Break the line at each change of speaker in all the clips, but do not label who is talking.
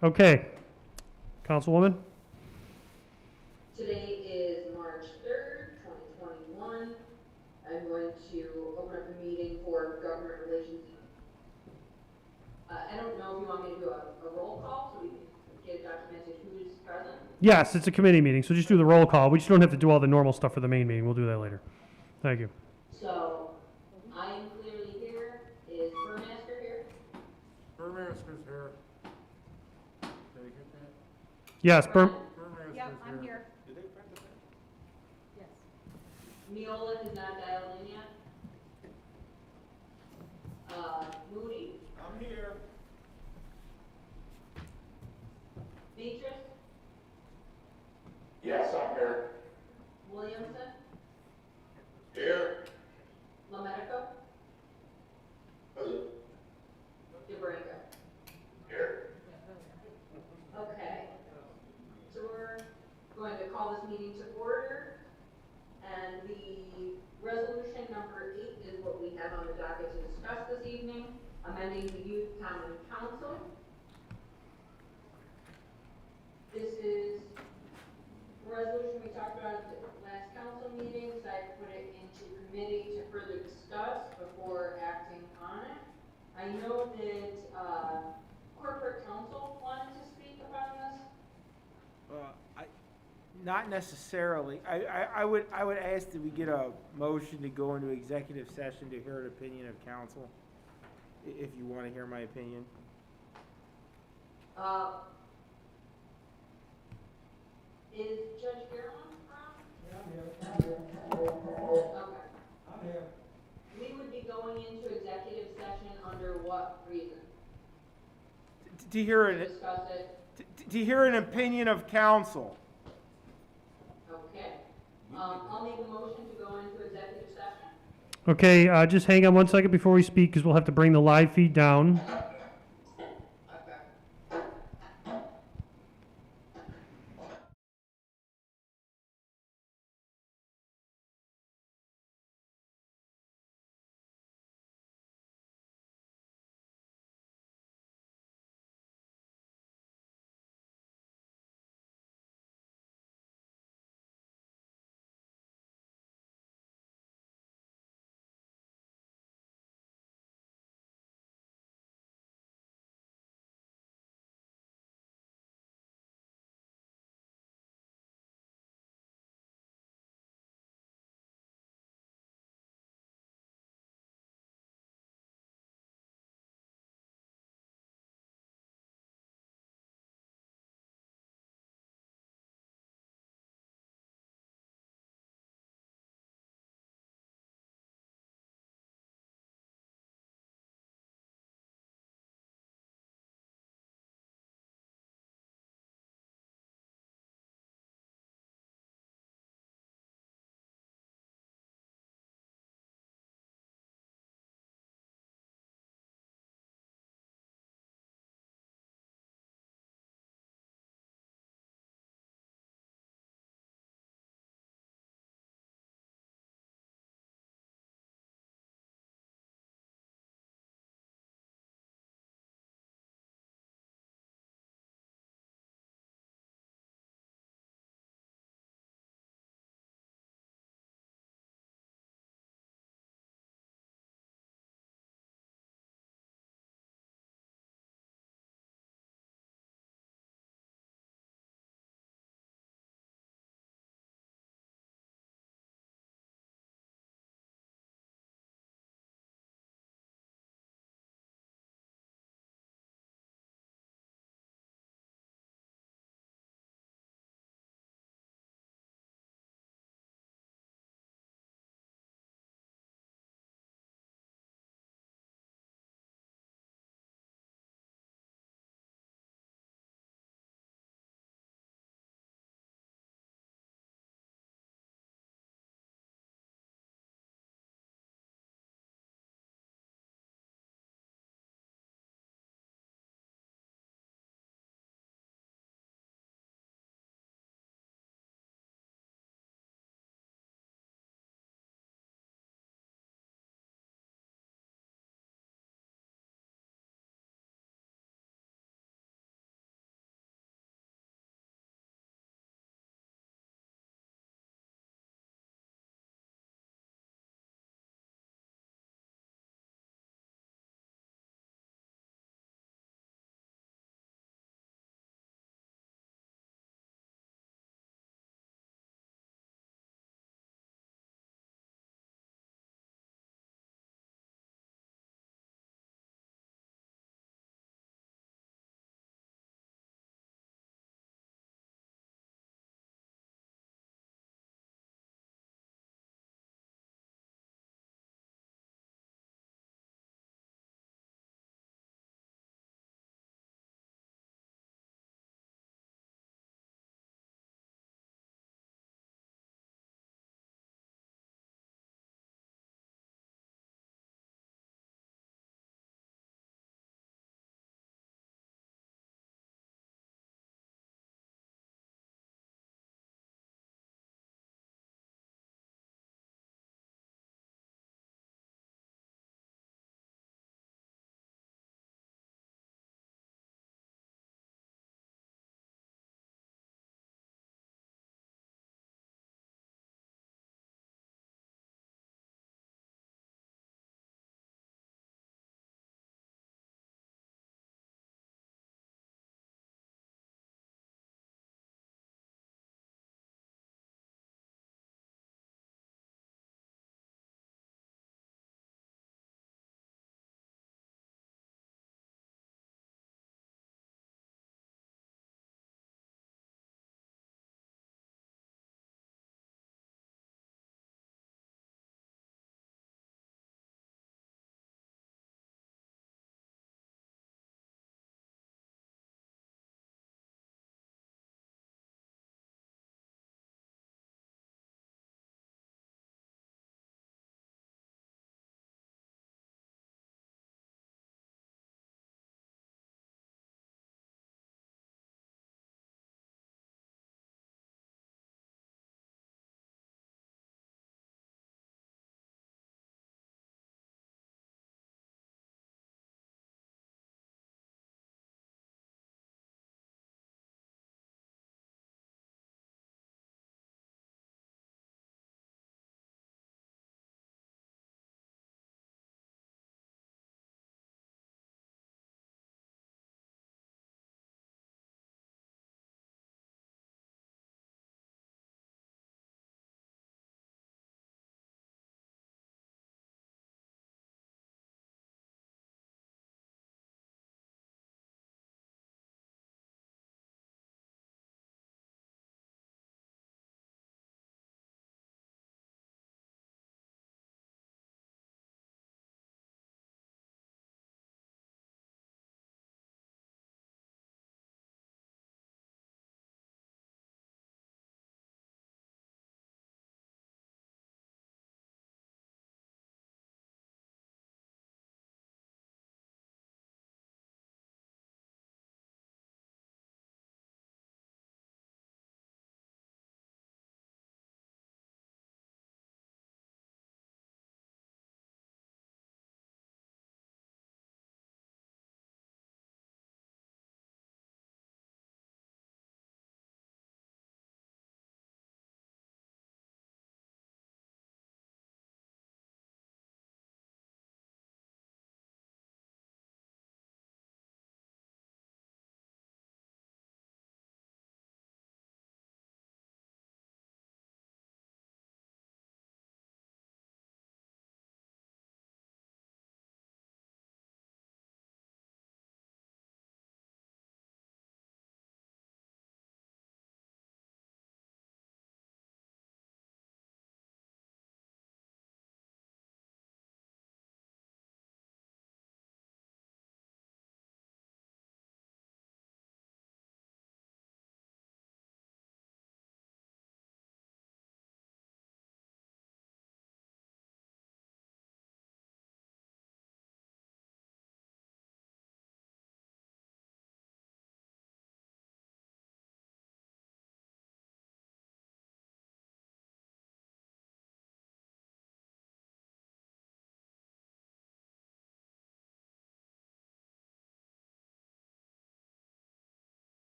Okay, Councilwoman?
Today is March 3rd, 2021. I'm going to open up the meeting for government relations. I don't know if you want me to do a roll call so we can get documented who's present.
Yes, it's a committee meeting, so just do the roll call. We just don't have to do all the normal stuff for the main meeting. We'll do that later. Thank you.
So, I am clearly here. Is Burmaster here?
Burmaster's here. Did I get that?
Yes,
Brian?
Burmaster's
Yep, I'm here.
Did they print the thing?
Yes.
Neola is not dialed in yet. Moody?
I'm here.
Beatrice?
Yes, I'm here.
Williamson?
Here.
LaMedico? DeBranco?
Here.
Okay. So we're going to call this meeting to order. And the resolution number 8 is what we have on the docket to discuss this evening, amending the Youth Common Council. This is a resolution we talked about at the last council meeting, so I put it into committee to further discuss before acting on it. I know that corporate counsel wanted to speak about this.
Not necessarily. I would ask that we get a motion to go into executive session to hear an opinion of council, if you want to hear my opinion.
Is Judge Garland around? Okay.
I'm here.
We would be going into executive session under what reason?
To hear
To
an
discuss it.
to hear an opinion of council.
Okay. I'll make a motion to go into executive session.
Okay, just hang on 1 second before we speak because we'll have to bring the live feed down.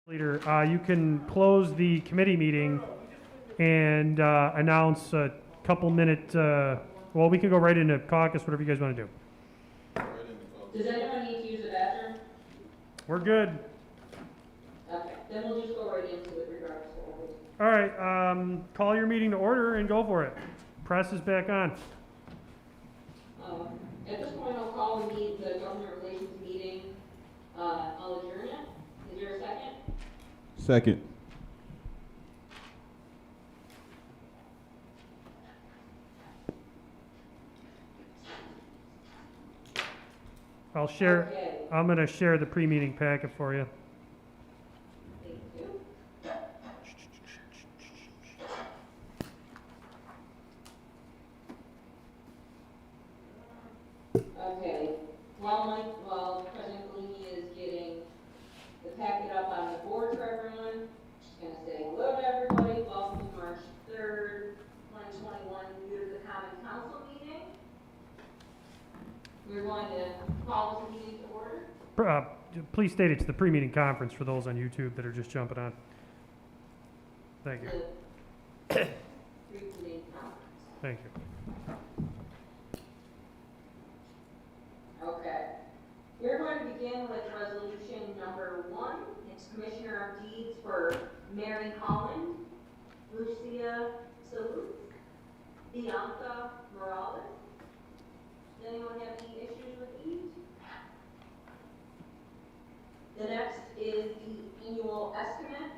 Leader, you can close the committee meeting and announce a couple minute, well, we can go right into caucus, whatever you guys want to do.
Does anyone need to use the bathroom?
We're good.
Okay, then we'll just go right into it regardless of what we do.
All right, call your meeting to order and go for it. Press is back on.
At this point, I'll call the government relations meeting, I'll adjourn it. Is there a second?
Second.
I'll share,
Okay,
I'm gonna share the pre-meeting packet for you.
thank you. Okay, while President Bellini is getting the packet up on the board for everyone, just gonna say hello to everybody, welcome to March 3rd, 2021, Utica Common Council meeting. We're going to call this meeting to order.
Please state it's the pre-meeting conference for those on YouTube that are just jumping on. Thank you,
The pre-meeting conference.
thank you.
Okay. We're going to begin with resolution number 1. It's Commissioner of Deeds for Mary Holland, Lucia Salute, Bianca Morales. Does anyone have any issues with these? The next is the annual estimate,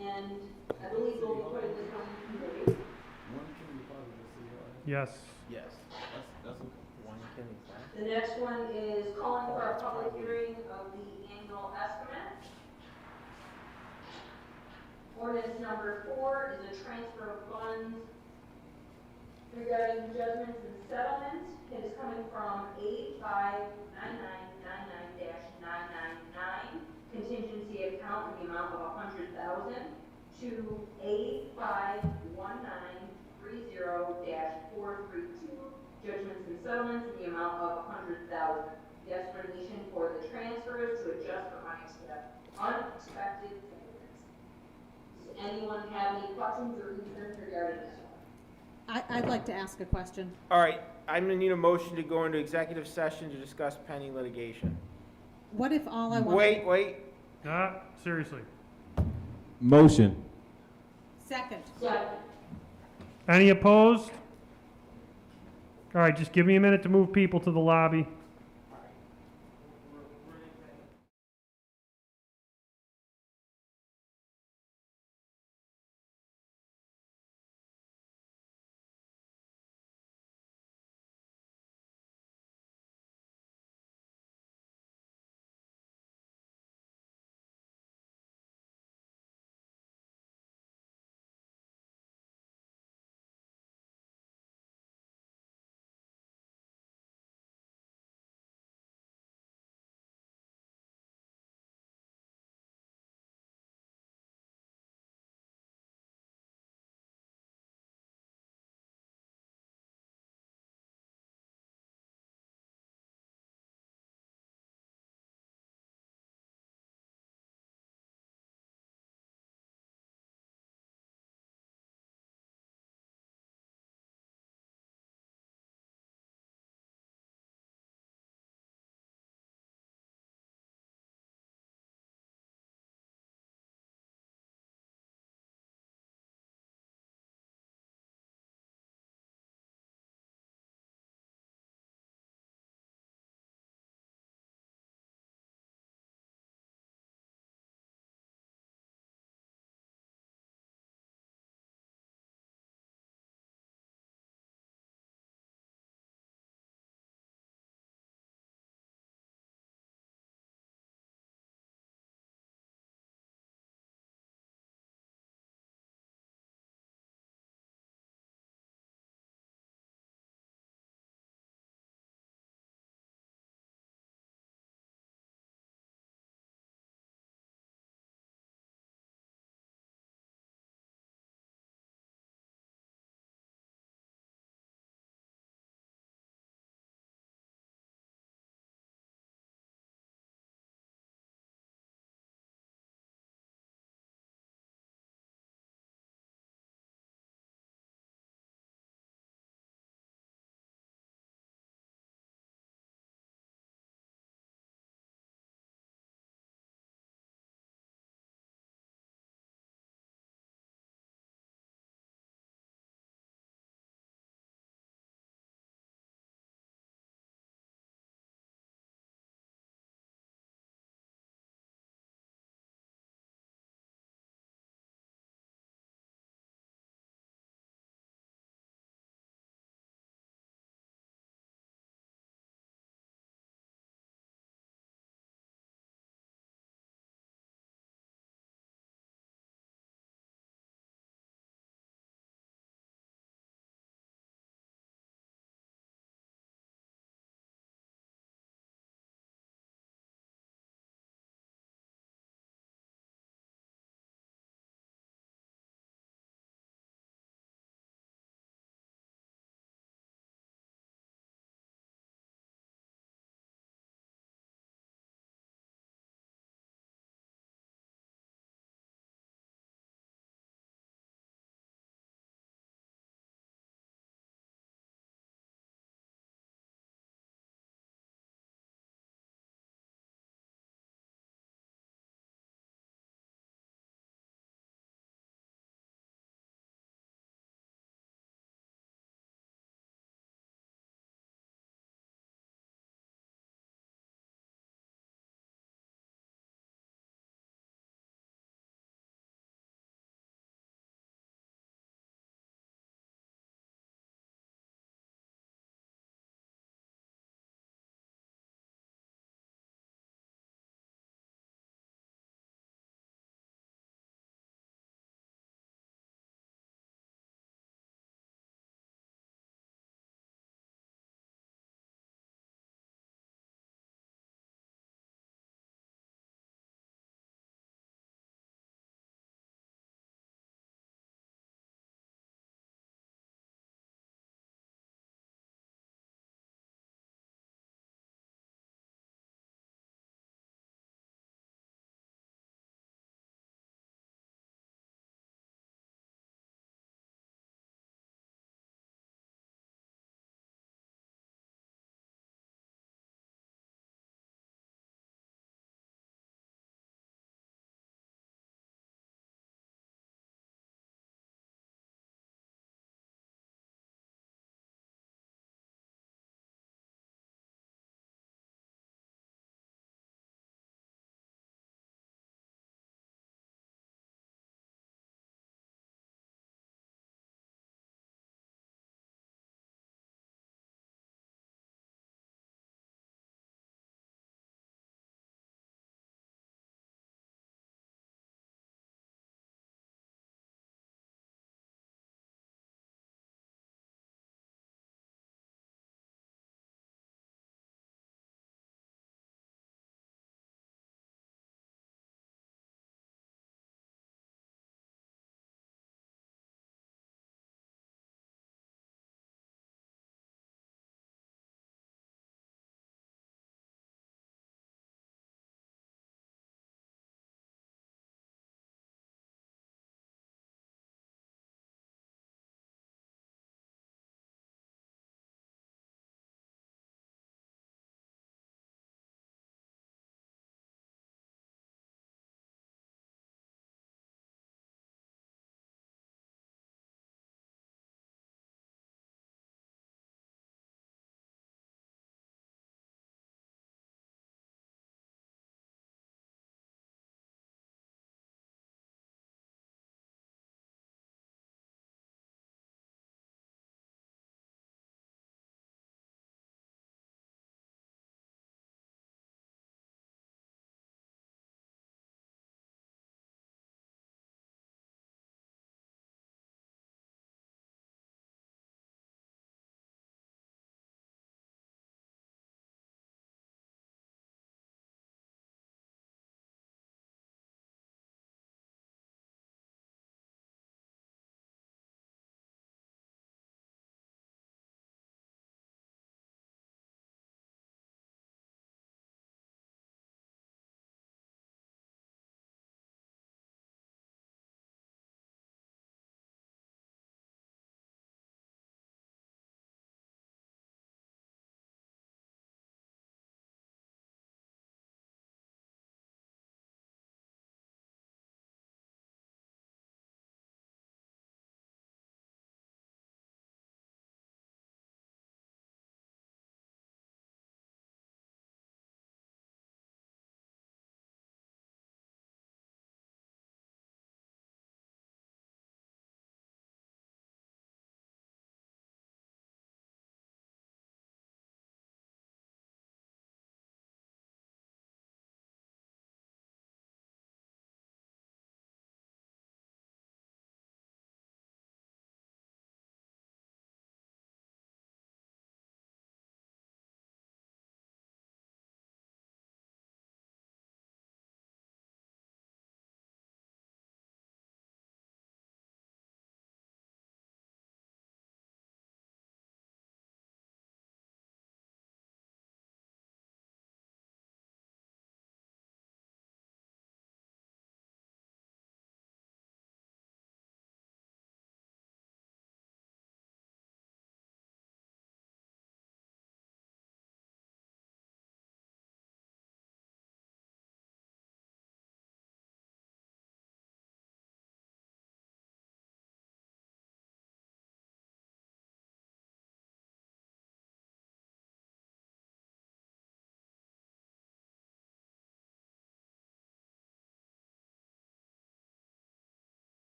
and I believe we'll be putting this one in committee.
Yes,
Yes. That's okay.
The next one is calling for a public hearing of the annual estimate. Ordinance number 4 is a transfer of funds regarding judgments and settlements. It is coming from 859999-999 contingency account in the amount of $100,000 to 851930-432 judgments and settlements in the amount of $100,000. The explanation for the transfers to adjust for unexpected payments. Does anyone have any questions or concerns regarding this one?
I'd like to ask a question.
All right, I'm gonna need a motion to go into executive session to discuss pending litigation.
What if all I want?
Wait,
seriously.
Motion.
Second.
Second.
Any opposed? All right, just give me a minute to move people to the lobby.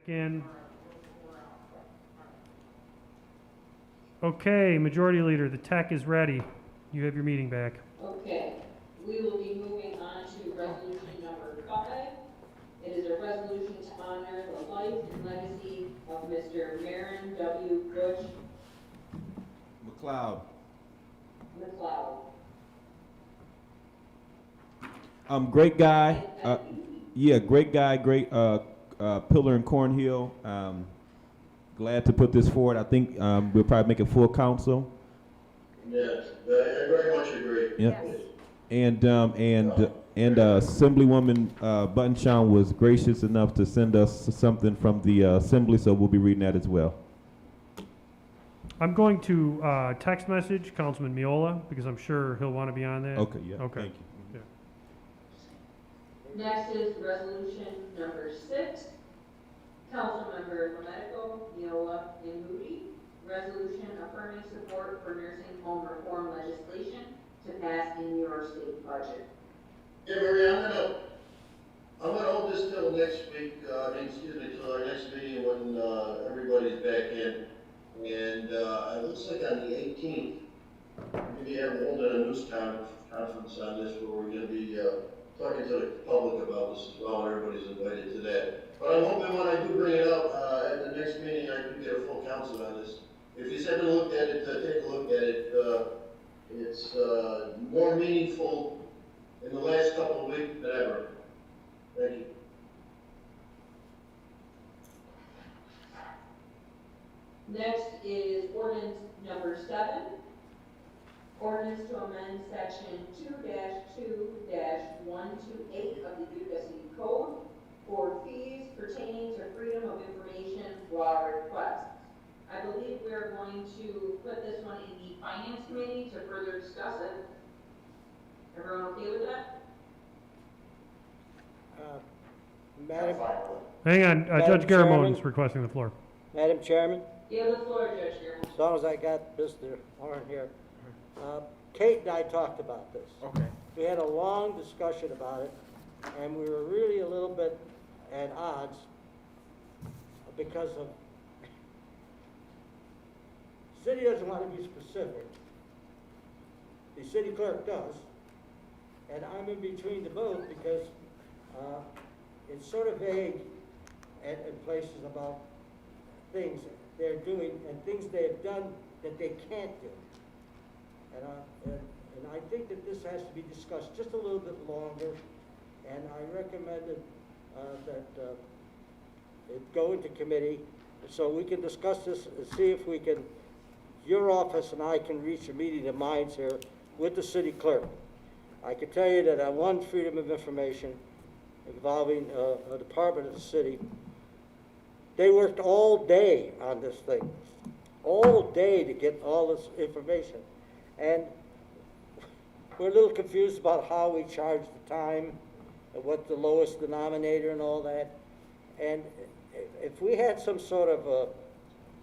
Again. Okay, Majority Leader, the tech is ready. You have your meeting back.
Okay, we will be moving on to resolution number 5. It is a resolution to honor the life and legacy of Mr. Marin W. Bush
McLeod.
McLeod.
Great guy. Yeah, great guy. Great pillar in Cornhill. Glad to put this forward. I think we'll probably make a full council.
Yes, I very much agree.
Yep. And Assemblywoman Buttonshaw was gracious enough to send us something from the Assembly, so we'll be reading that as well.
I'm going to text message Councilman Miola because I'm sure he'll want to be on that.
Okay, yeah,
Okay.
thank you.
Next is resolution number 6. Councilmember Lometico, Neola, and Moody. Resolution affirming support for nursing home reform legislation to pass in your state budget.
Yeah, Maria, I'm gonna hold this till next week, till our next meeting when, everybody's back in. And, it looks like on the 18th, we're gonna be holding a news conference on this where we're gonna be, talking to the public about this as well, and everybody's invited to that. But I'm hoping when I do bring it up, at the next meeting, I do get a full council on this. If you haven't looked at it, take a look at it. It's, more meaningful in the last couple of weeks than ever. Thank you.
Next is ordinance number 7. Ordinance to amend section 2-2-128 of the Utica City Code for fees pertaining to freedom of information law requests. I believe we are going to put this one in the Finance Committee to further discuss it. Everyone okay with that?
Madam,
Hang on,
Madam
Judge Garamone
Chairman?
is requesting the floor.
Madam Chairman,
You have the floor, Judge Garamone.
as long as I got Mr. Warren here, Kate and I talked about this.
Okay.
We had a long discussion about it, and we were really a little bit at odds because of, the city doesn't want to be specific. The city clerk does, and I'm in between the both because it's sort of vague in places about things they're doing and things they have done that they can't do. And I think that this has to be discussed just a little bit longer, and I recommended that it go into committee so we can discuss this and see if we can, your office and I can reach a meeting of minds here with the city clerk. I can tell you that on one freedom of information involving a department of the city, they worked all day on this thing, all day to get all this information. And we're a little confused about how we charge the time and what the lowest denominator and all that. And if we had some sort of a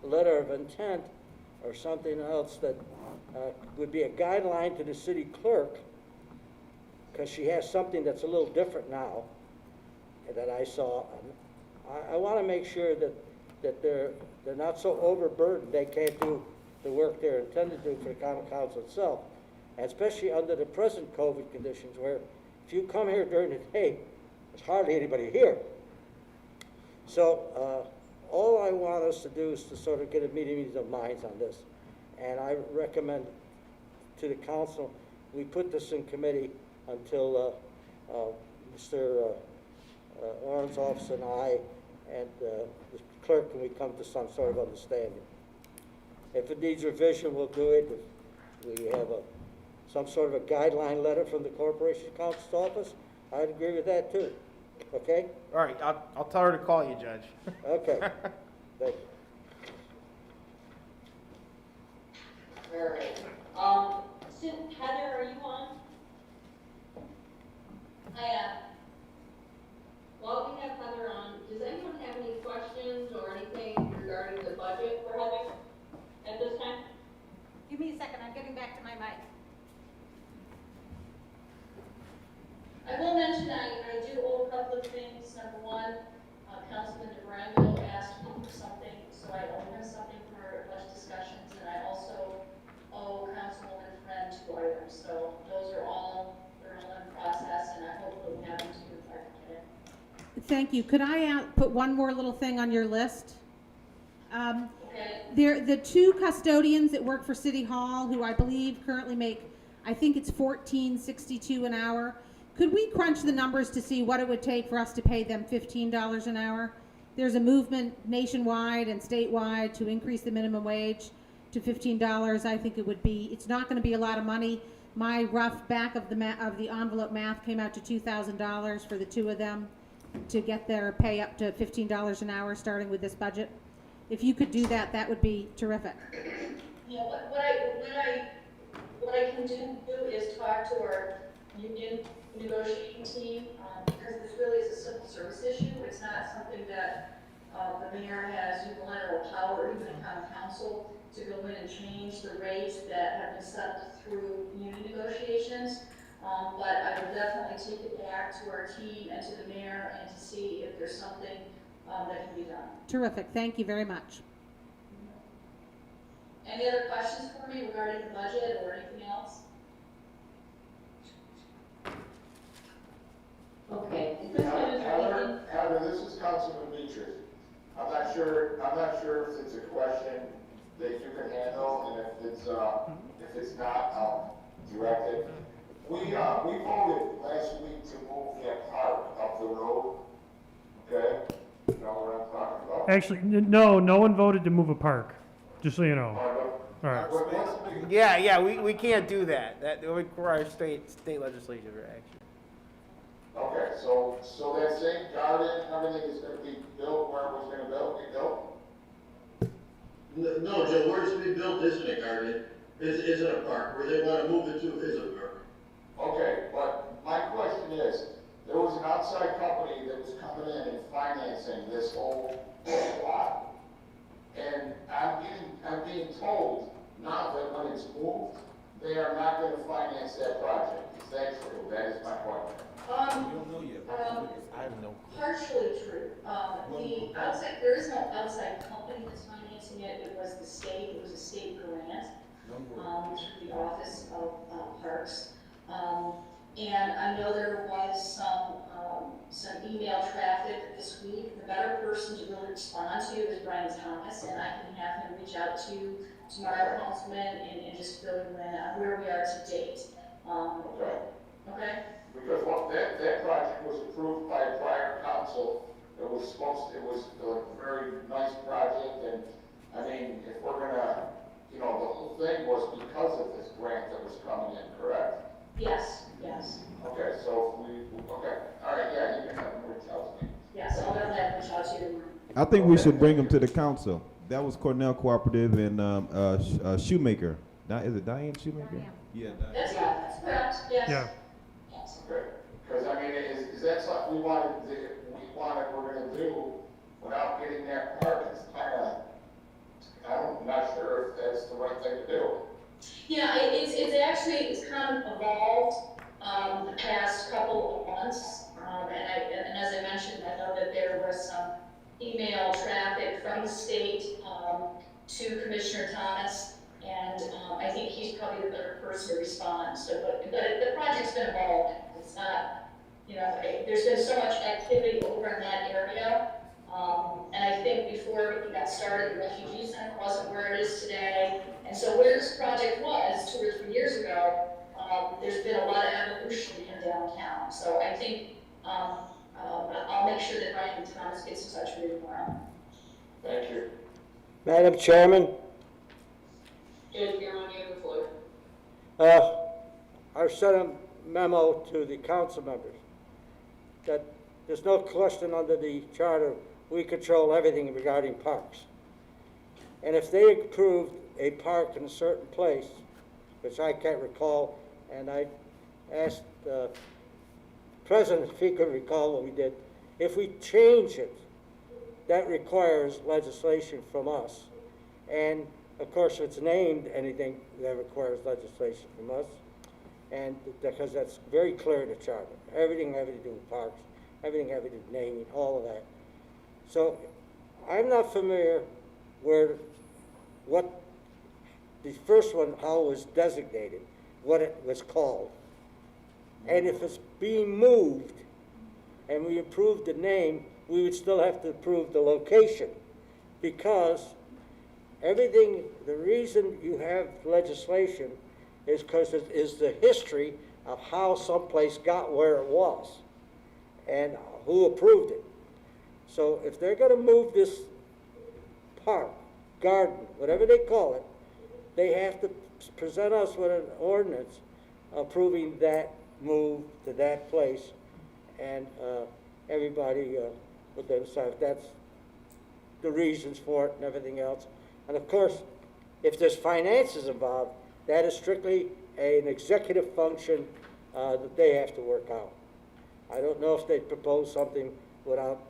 letter of intent or something else that would be a guideline to the city clerk, because she has something that's a little different now that I saw. I want to make sure that they're not so overburdened they can't do the work they're intended to do for the common council itself, and especially under the present COVID conditions where if you come here during the day, there's hardly anybody here. So all I want us to do is to sort of get a meeting of minds on this, and I recommend to the council we put this in committee until Mr. Warren's office and I and the clerk and we come to some sort of understanding. If it needs revision, we'll do it. If we have some sort of a guideline letter from the Corporation Counsel's office, I'd agree with that too. Okay?
All right, I'll tell her to call you, Judge.
Okay. Thank you.
All right. Heather, are you on? I am. While we have Heather on, does anyone have any questions or anything regarding the budget for Heather at this time?
Give me a second, I'm getting back to my mic.
I will mention I do owe a couple of things. Number one, Councilman DeBrango
for something, so I owe him something for budget discussions, and I also owe Councilwoman Friend 2 items. So those are all, they're all in process, and I hope we'll have them to you if I can get it.
Thank you. Could I put one more little thing on your list?
Okay?
The two custodians that work for City Hall, who I believe currently make, I think it's $14.62 an hour. Could we crunch the numbers to see what it would take for us to pay them $15 an hour? There's a movement nationwide and statewide to increase the minimum wage to $15. I think it would be, it's not going to be a lot of money. My rough back of the envelope math came out to $2,000 for the two of them to get their pay up to $15 an hour, starting with this budget. If you could do that, that would be terrific.
Yeah, what I can do is talk to our union negotiating team, because this really is a civil service issue. It's not something that the mayor has unilateral power, or even a common council, to go in and change the rates that have been set through union negotiations. But I will definitely take it back to our team and to the mayor and to see if there's something that can be done.
Terrific. Thank you very much.
Any other questions for me regarding the budget or anything else?
Okay, Fiscal is reading.
Heather, this is Councilman Beatrice. I'm not sure if it's a question that you can handle, and if it's not, I'll direct it. We voted last week to move that park up the road, okay? You know what I'm talking about?
Actually, no one voted to move a park, just so you know. All right.
Yeah, we can't do that. That would require state legislature action.
Okay, so that same garden, everything is gonna be built where it was gonna be built?
No, Joe, where it's to be built isn't a garden, isn't a park. Where they want to move it to is a park.
Okay, but my question is, there was an outside company that was coming in and financing this whole lot. And I'm being told now that when it's moved, they are not gonna finance that project. Is that true? That is my point.
I don't know.
Partially true. There is no outside company that's financing it. It was the state. It was a state grant through the Office of Parks. And I know there was some email traffic this week. The better person to really respond to is Brian Thomas, and I can have him reach out to tomorrow, Councilman, and just fill you in on where we are to date.
Okay.
Okay?
Because that project was approved by a prior council. It was a very nice project, and I mean, if we're gonna, the whole thing was because of this grant that was coming in, correct?
Yes.
Okay, so all right, yeah, you can have them reach out to me.
Yes, I'll let them reach out to you tomorrow.
I think we should bring them to the council. That was Cornell Cooperative and Shoemaker. Is it Diane Shoemaker?
Diane.
Yeah,
That's
Diane.
correct, yes.
Yeah.
Yes.
Okay, because I mean, is that something we're gonna do without getting that park? It's I'm not sure if that's the right thing to do.
Yeah, it's kind of evolved, the past couple of months. And as I mentioned, I know that there was some email traffic from the state, to Commissioner Thomas. And, I think he's probably the better person to respond. So, but the project's been evolved. It's not, there's been so much activity over in that area. And I think before everything got started, the refugee center wasn't where it is today. And so where this project was 2 or 3 years ago, there's been a lot of evolution in downtown. So I think, I'll make sure that Brian Thomas gets in touch with you tomorrow.
Thank you.
Madam Chairman,
Judge Guerrero, you have the floor.
I sent a memo to the council members that there's no question under the charter, we control everything regarding parks. And if they approved a park in a certain place, which I can't recall, and I asked the President if he could recall what we did, if we change it, that requires legislation from us. And of course, if it's named anything, that requires legislation from us. And because that's very clear in the charter. Everything having to do with parks, everything having to do with naming, all of that. So I'm not familiar what the first one, how it was designated, what it was called. And if it's being moved and we approve the name, we would still have to approve the location, because everything, the reason you have legislation is because it is the history of how someplace got where it was and who approved it. So if they're gonna move this park, garden, whatever they call it, they have to present us with an ordinance approving that move to that place, and everybody would then decide if that's the reasons for it and everything else. And of course, if there's finances involved, that is strictly an executive function that they have to work out. I don't know if they propose something without,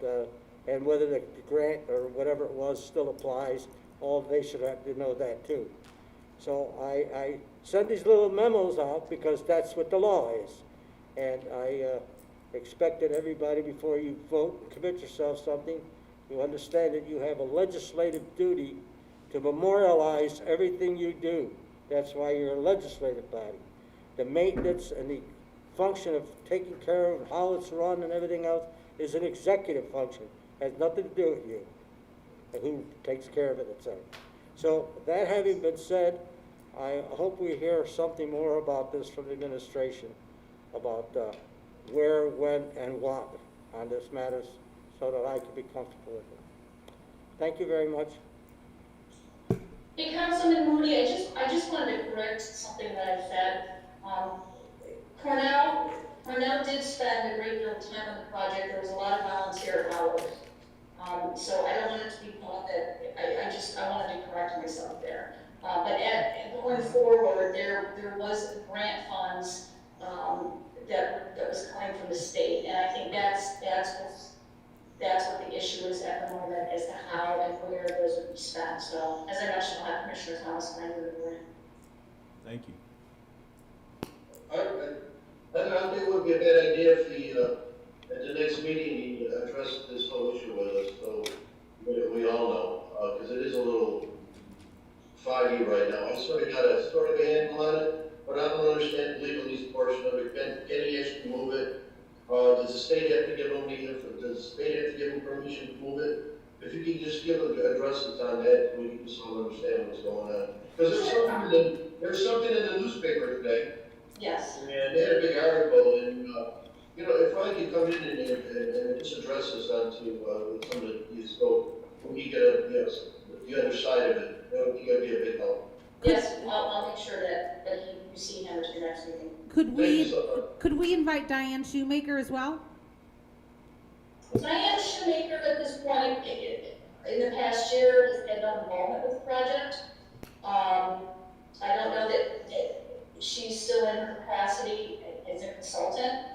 and whether the grant or whatever it was still applies. All they should have to know that too. So I send these little memos out because that's what the law is. And I expect that everybody, before you vote and commit yourself something, you understand that you have a legislative duty to memorialize everything you do. That's why you're a legislative body. The maintenance and the function of taking care of how it's run and everything else is an executive function. Has nothing to do with you and who takes care of it, etc. So that having been said, I hope we hear something more about this from the administration, about where, when, and what on this matters, so that I can be comfortable with it. Thank you very much.
Hey, Councilman Mooney, I just wanted to correct something that I said. Cornell did spend a great deal of time on the project. There was a lot of volunteer hours. So I don't want it to be thought that, I wanted to correct myself there. But going forward, there was grant funds that was coming from the state, and I think that's what the issue is at the moment, as to how and where those would be spent. So, as I mentioned, I'll have Commissioner Thomas find the grant.
Thank you.
I don't think it would be a bad idea if he, at the next meeting, he addressed this whole issue with us, so we all know, because it is a little foggy right now. I sort of got a handle on it, but I don't understand the legalese portion of it. Can he actually move it? Does the state have to give him permission to move it? If you could just address it on that, we can just all understand what's going on. Because there's something in the newspaper today.
Yes.
And they had a big article, and if I could come in and just address this onto some of the scope, we get the other side of it. That would be a big help.
Yes, I'll make sure that you see him at your next meeting.
Could we invite Diane Shoemaker as well?
Diane Shoemaker at this point, in the past year, has had no involvement with the project. I don't know that she's still in her capacity as a consultant.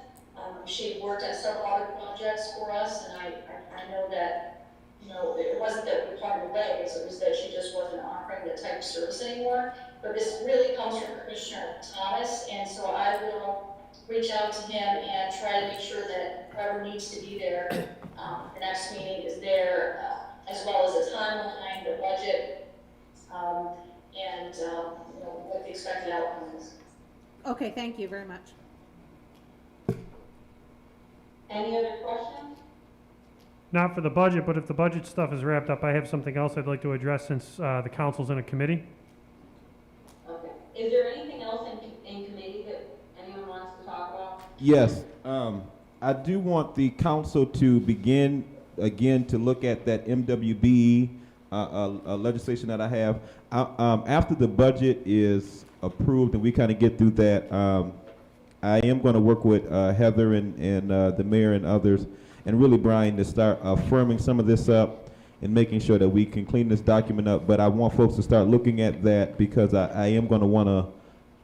She worked on several other projects for us, and I know that, it wasn't that we parted ways, it was that she just wasn't offering the type of service anymore. But this really comes from Commissioner Thomas, and so I will reach out to him and try to make sure that whoever needs to be there, the next meeting is there, as well as the timeline, the budget, and what the expected outcome is.
Okay, thank you very much.
Any other questions?
Not for the budget, but if the budget stuff is wrapped up, I have something else I'd like to address since the council's in a committee.
Okay. Is there anything else in committee that anyone wants to talk about?
Yes, I do want the council to begin again to look at that MWBE legislation that I have. After the budget is approved and we kind of get through that, I am going to work with Heather and the mayor and others, and really Brian, to start firming some of this up and making sure that we can clean this document up. But I want folks to start looking at that, because I am going to want to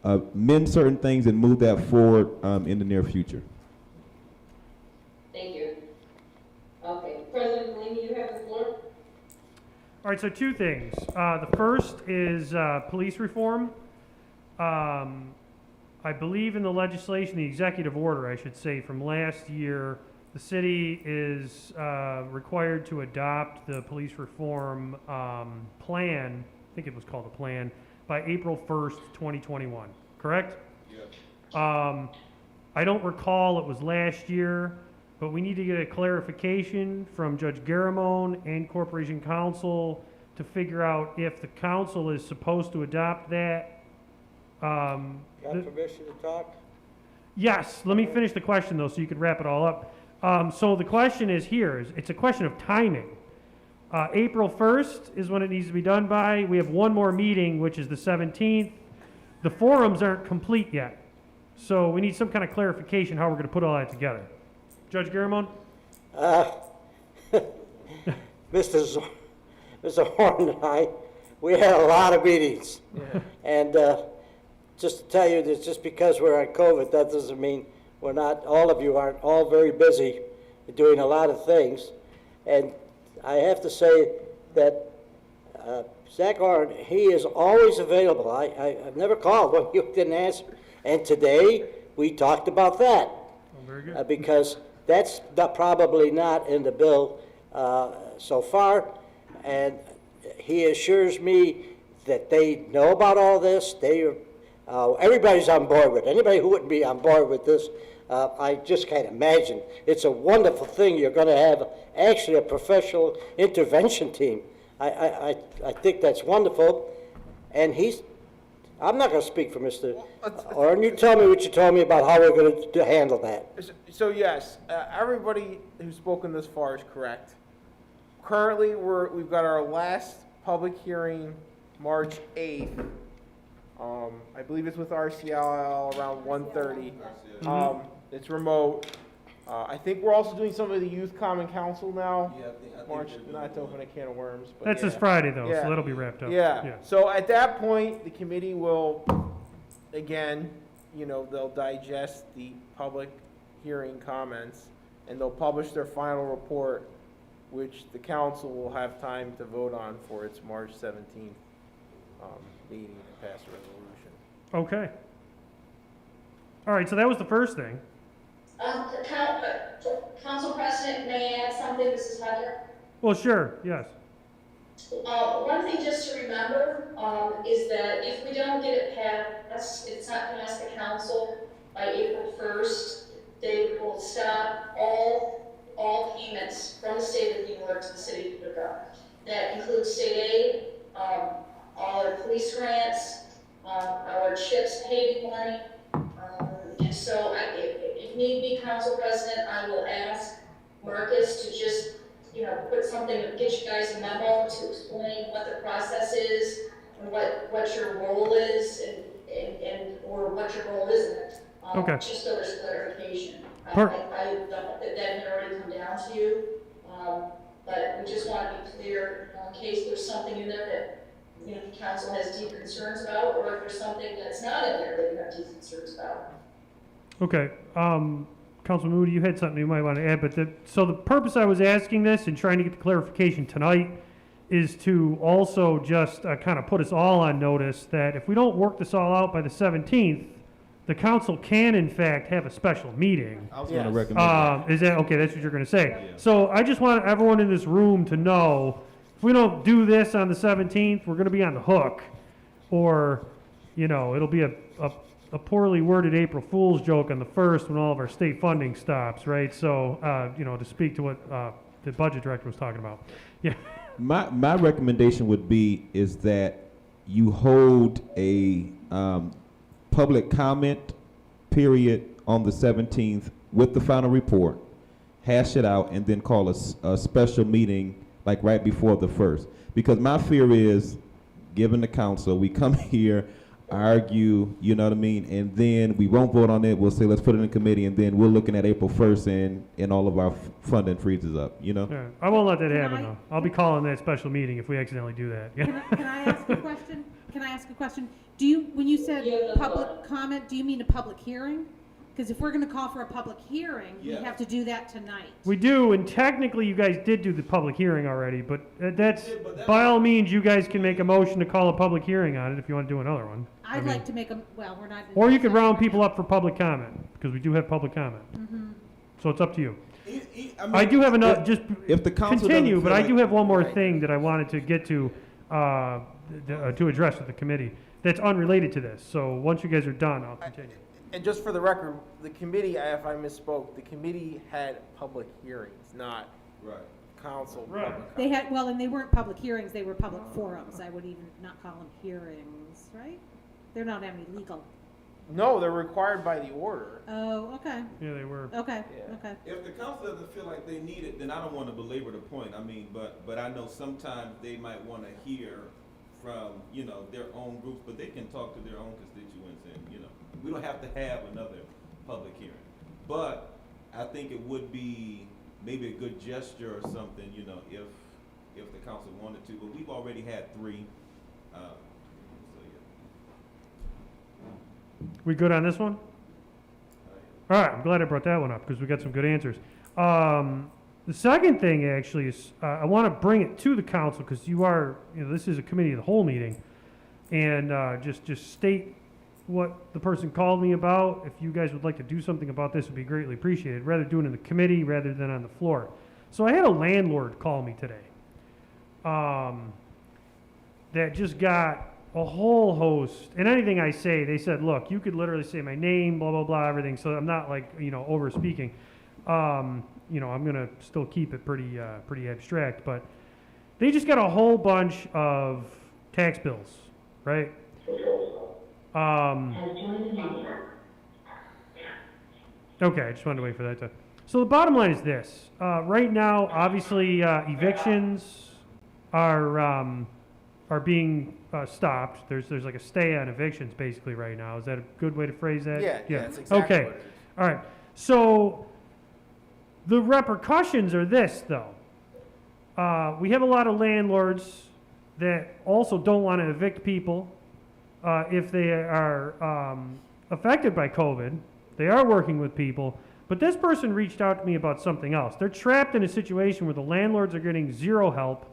amend certain things and move that forward in the near future.
Thank you. Okay, President Delaney, you have the floor.
All right, so two things. The first is police reform. I believe in the legislation, the executive order, I should say, from last year, the city is required to adopt the police reform plan, I think it was called a plan, by April 1st, 2021, correct?
Yes.
I don't recall it was last year, but we need to get a clarification from Judge Garamone and Corporation Counsel to figure out if the council is supposed to adopt that.
Got permission to talk?
Yes, let me finish the question though, so you could wrap it all up. So the question is here, it's a question of timing. April 1st is when it needs to be done by. We have one more meeting, which is the 17th. The forums aren't complete yet. So we need some kind of clarification how we're going to put all that together. Judge Garamone?
Mr. Horn and I, we had a lot of meetings.
Yeah.
And just to tell you that just because we're on COVID, that doesn't mean we're not, all of you aren't all very busy doing a lot of things. And I have to say that Zach Horn, he is always available. I've never called when you didn't answer. And today, we talked about that.
Oh, very good.
Because that's probably not in the bill so far. And he assures me that they know about all this. Everybody's on board with it. Anybody who wouldn't be on board with this, I just can't imagine. It's a wonderful thing. You're going to have actually a professional intervention team. I think that's wonderful. And I'm not going to speak for Mr. Orrin. You tell me what you told me about how we're going to handle that.
So yes, everybody who's spoken this far is correct. Currently, we've got our last public hearing March 8th. I believe it's with RCL around 1:30. It's remote. I think we're also doing some of the Youth Common Council now.
Yeah, I think
March,
they're doing
not to
one.
open a can of worms, but
That's
yeah.
this Friday though,
Yeah.
so that'll be wrapped up.
Yeah. So at that point, the committee will, again, they'll digest the public hearing comments and they'll publish their final report, which the council will have time to vote on for its March 17th meeting to pass a resolution.
Okay. All right, so that was the first thing.
Council President, may I add something? This is Heather.
Well, sure, yes.
One thing just to remember is that if we don't get it passed, it's not past the council by April 1st, they will stop all payments from the state of New York to the city of Utica. That includes state aid, all our police grants, our CHIPS paving money. And so if need be, Council President, I will ask Marcus to just put something, get you guys a memo to explain what the process is and what your role is and or what your role isn't.
Okay.
Just so there's clarification. I
Per-
don't that had already come down to you, but we just want to be clear in case there's something in there that the council has deep concerns about, or if there's something that's not in there that you have deep concerns about.
Okay, Councilman Moody, you had something you might want to add, but so the purpose I was asking this and trying to get the clarification tonight is to also just kind of put us all on notice that if we don't work this all out by the 17th, the council can in fact have a special meeting.
I was going to
Yes.
recommend that.
Is that, okay, that's what you're going to say.
Yeah.
So I just want everyone in this room to know, if we don't do this on the 17th, we're going to be on the hook. Or, it'll be a poorly worded April Fool's joke on the 1st when all of our state funding stops, right? So, to speak to what the budget director was talking about. Yeah.
My recommendation would be is that you hold a public comment period on the 17th with the final report, hash it out, and then call a special meeting like right before the 1st. Because my fear is, given the council, we come here, argue, you know what I mean, and then we won't vote on it. We'll say, let's put it in committee, and then we're looking at April 1st and all of our funding freezes up,
Yeah. I won't let that
Can
happen,
I-
though. I'll be calling that special meeting if we accidentally do that.
Can I ask a question? Can I ask a question? When you said
Yeah, that's
public
fine.
comment, do you mean a public hearing? Because if we're going to call for a public hearing, we
Yeah.
have to do that tonight.
We do, and technically you guys did do the public hearing already, but that's,
Yeah, but that-
by all means, you guys can make a motion to call a public hearing on it if you want to do another one.
I'd like to make we're not.
Or you could round people up for public comment, because we do have public comment. So it's up to you. I do have another, just
if the council
continue,
doesn't
but
feel
I
like-
do have one more
Right.
thing that I wanted to get to address with the committee that's unrelated to this. So once you guys are done, I'll continue.
And just for the record, the committee, if I misspoke, the committee had public hearings, not
Right.
council.
Right.
public
They had, well, and they weren't public hearings, they were public forums. I would even not call them hearings, right? They're not any legal.
No, they're required by the order.
Oh, okay,
Yeah, they were.
okay,
Yeah.
okay.
If the council doesn't feel like they need it, then I don't want to belabor the point. I mean, but I know sometimes they might want to hear from, their own groups, but they can talk to their own constituents and, we don't have to have another public hearing. But I think it would be maybe a good gesture or something, if the council wanted to, but we've already had 3. So yeah.
We good on this one? All right, I'm glad I brought that one up because we got some good answers. The second thing actually is I want to bring it to the council because this is a committee of the whole meeting, and just state what the person called me about. If you guys would like to do something about this, would be greatly appreciated. Rather do it in the committee rather than on the floor. So I had a landlord call me today. That just got a whole host, and anything I say, they said, look, you could literally say my name, blah, blah, blah, everything, so I'm not over speaking. I'm gonna still keep it pretty abstract, but they just got a whole bunch of tax bills, right? Okay, I just wanted to wait for that to. So the bottom line is this, right now, obviously, evictions are being stopped. There's like a stay on evictions basically right now. Is that a good way to phrase that?
Yeah, that's exactly
Okay.
what it is.
All right. So the repercussions are this, though. We have a lot of landlords that also don't want to evict people if they are affected by COVID. They are working with people. But this person reached out to me about something else. They're trapped in a situation where the landlords are getting zero help.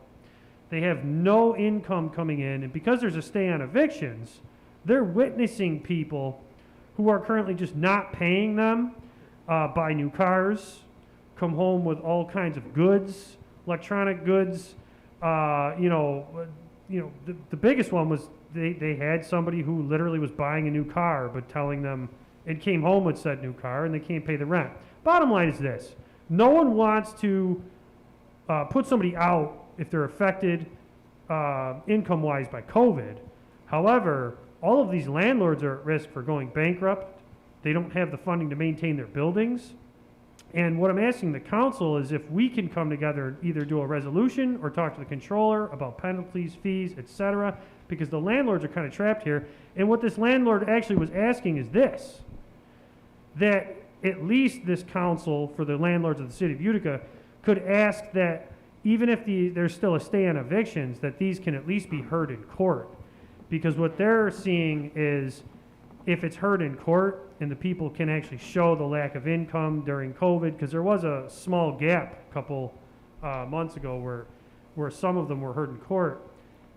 They have no income coming in, and because there's a stay on evictions, they're witnessing people who are currently just not paying them, buy new cars, come home with all kinds of goods, electronic goods. The biggest one was they had somebody who literally was buying a new car, but telling them it came home with said new car, and they can't pay the rent. Bottom line is this: no one wants to put somebody out if they're affected income-wise by COVID. However, all of these landlords are at risk for going bankrupt. They don't have the funding to maintain their buildings. And what I'm asking the council is if we can come together and either do a resolution or talk to the controller about penalties, fees, etc., because the landlords are kind of trapped here. And what this landlord actually was asking is this, that at least this council for the landlords of the city of Utica could ask that even if there's still a stay on evictions, that these can at least be heard in court. Because what they're seeing is if it's heard in court and the people can actually show the lack of income during COVID, because there was a small gap a couple months ago where some of them were heard in court,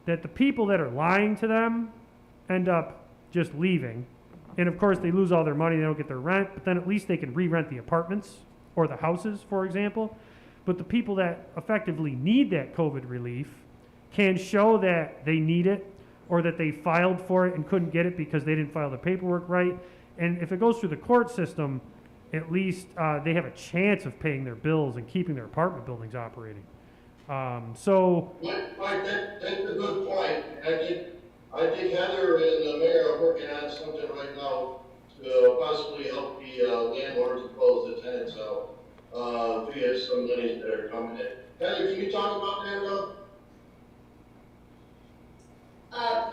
that the people that are lying to them end up just leaving. And of course, they lose all their money, they don't get their rent, but then at least they can re-rent the apartments or the houses, for example. But the people that effectively need that COVID relief can show that they need it or that they filed for it and couldn't get it because they didn't file the paperwork right. And if it goes through the court system, at least they have a chance of paying their bills and keeping their apartment buildings operating.
Mike, that's a good point. I think Heather and the mayor are working on something right now to possibly help the landlords and close the tenants out. We have some monies that are coming in. Heather, can you talk about that at all?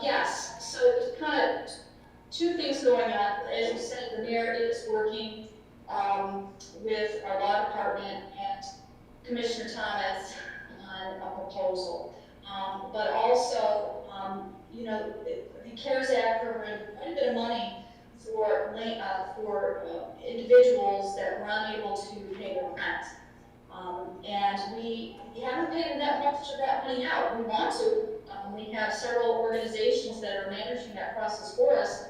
Yes, so there's kind of two things going on. As you said, the mayor is working with our law department and Commissioner Thomas on a proposal. But also, the CARES Act provided quite a bit of money for individuals that were unable to pay their rent. And we haven't paid that much of that money out. We want to. We have several organizations that are managing that process for us.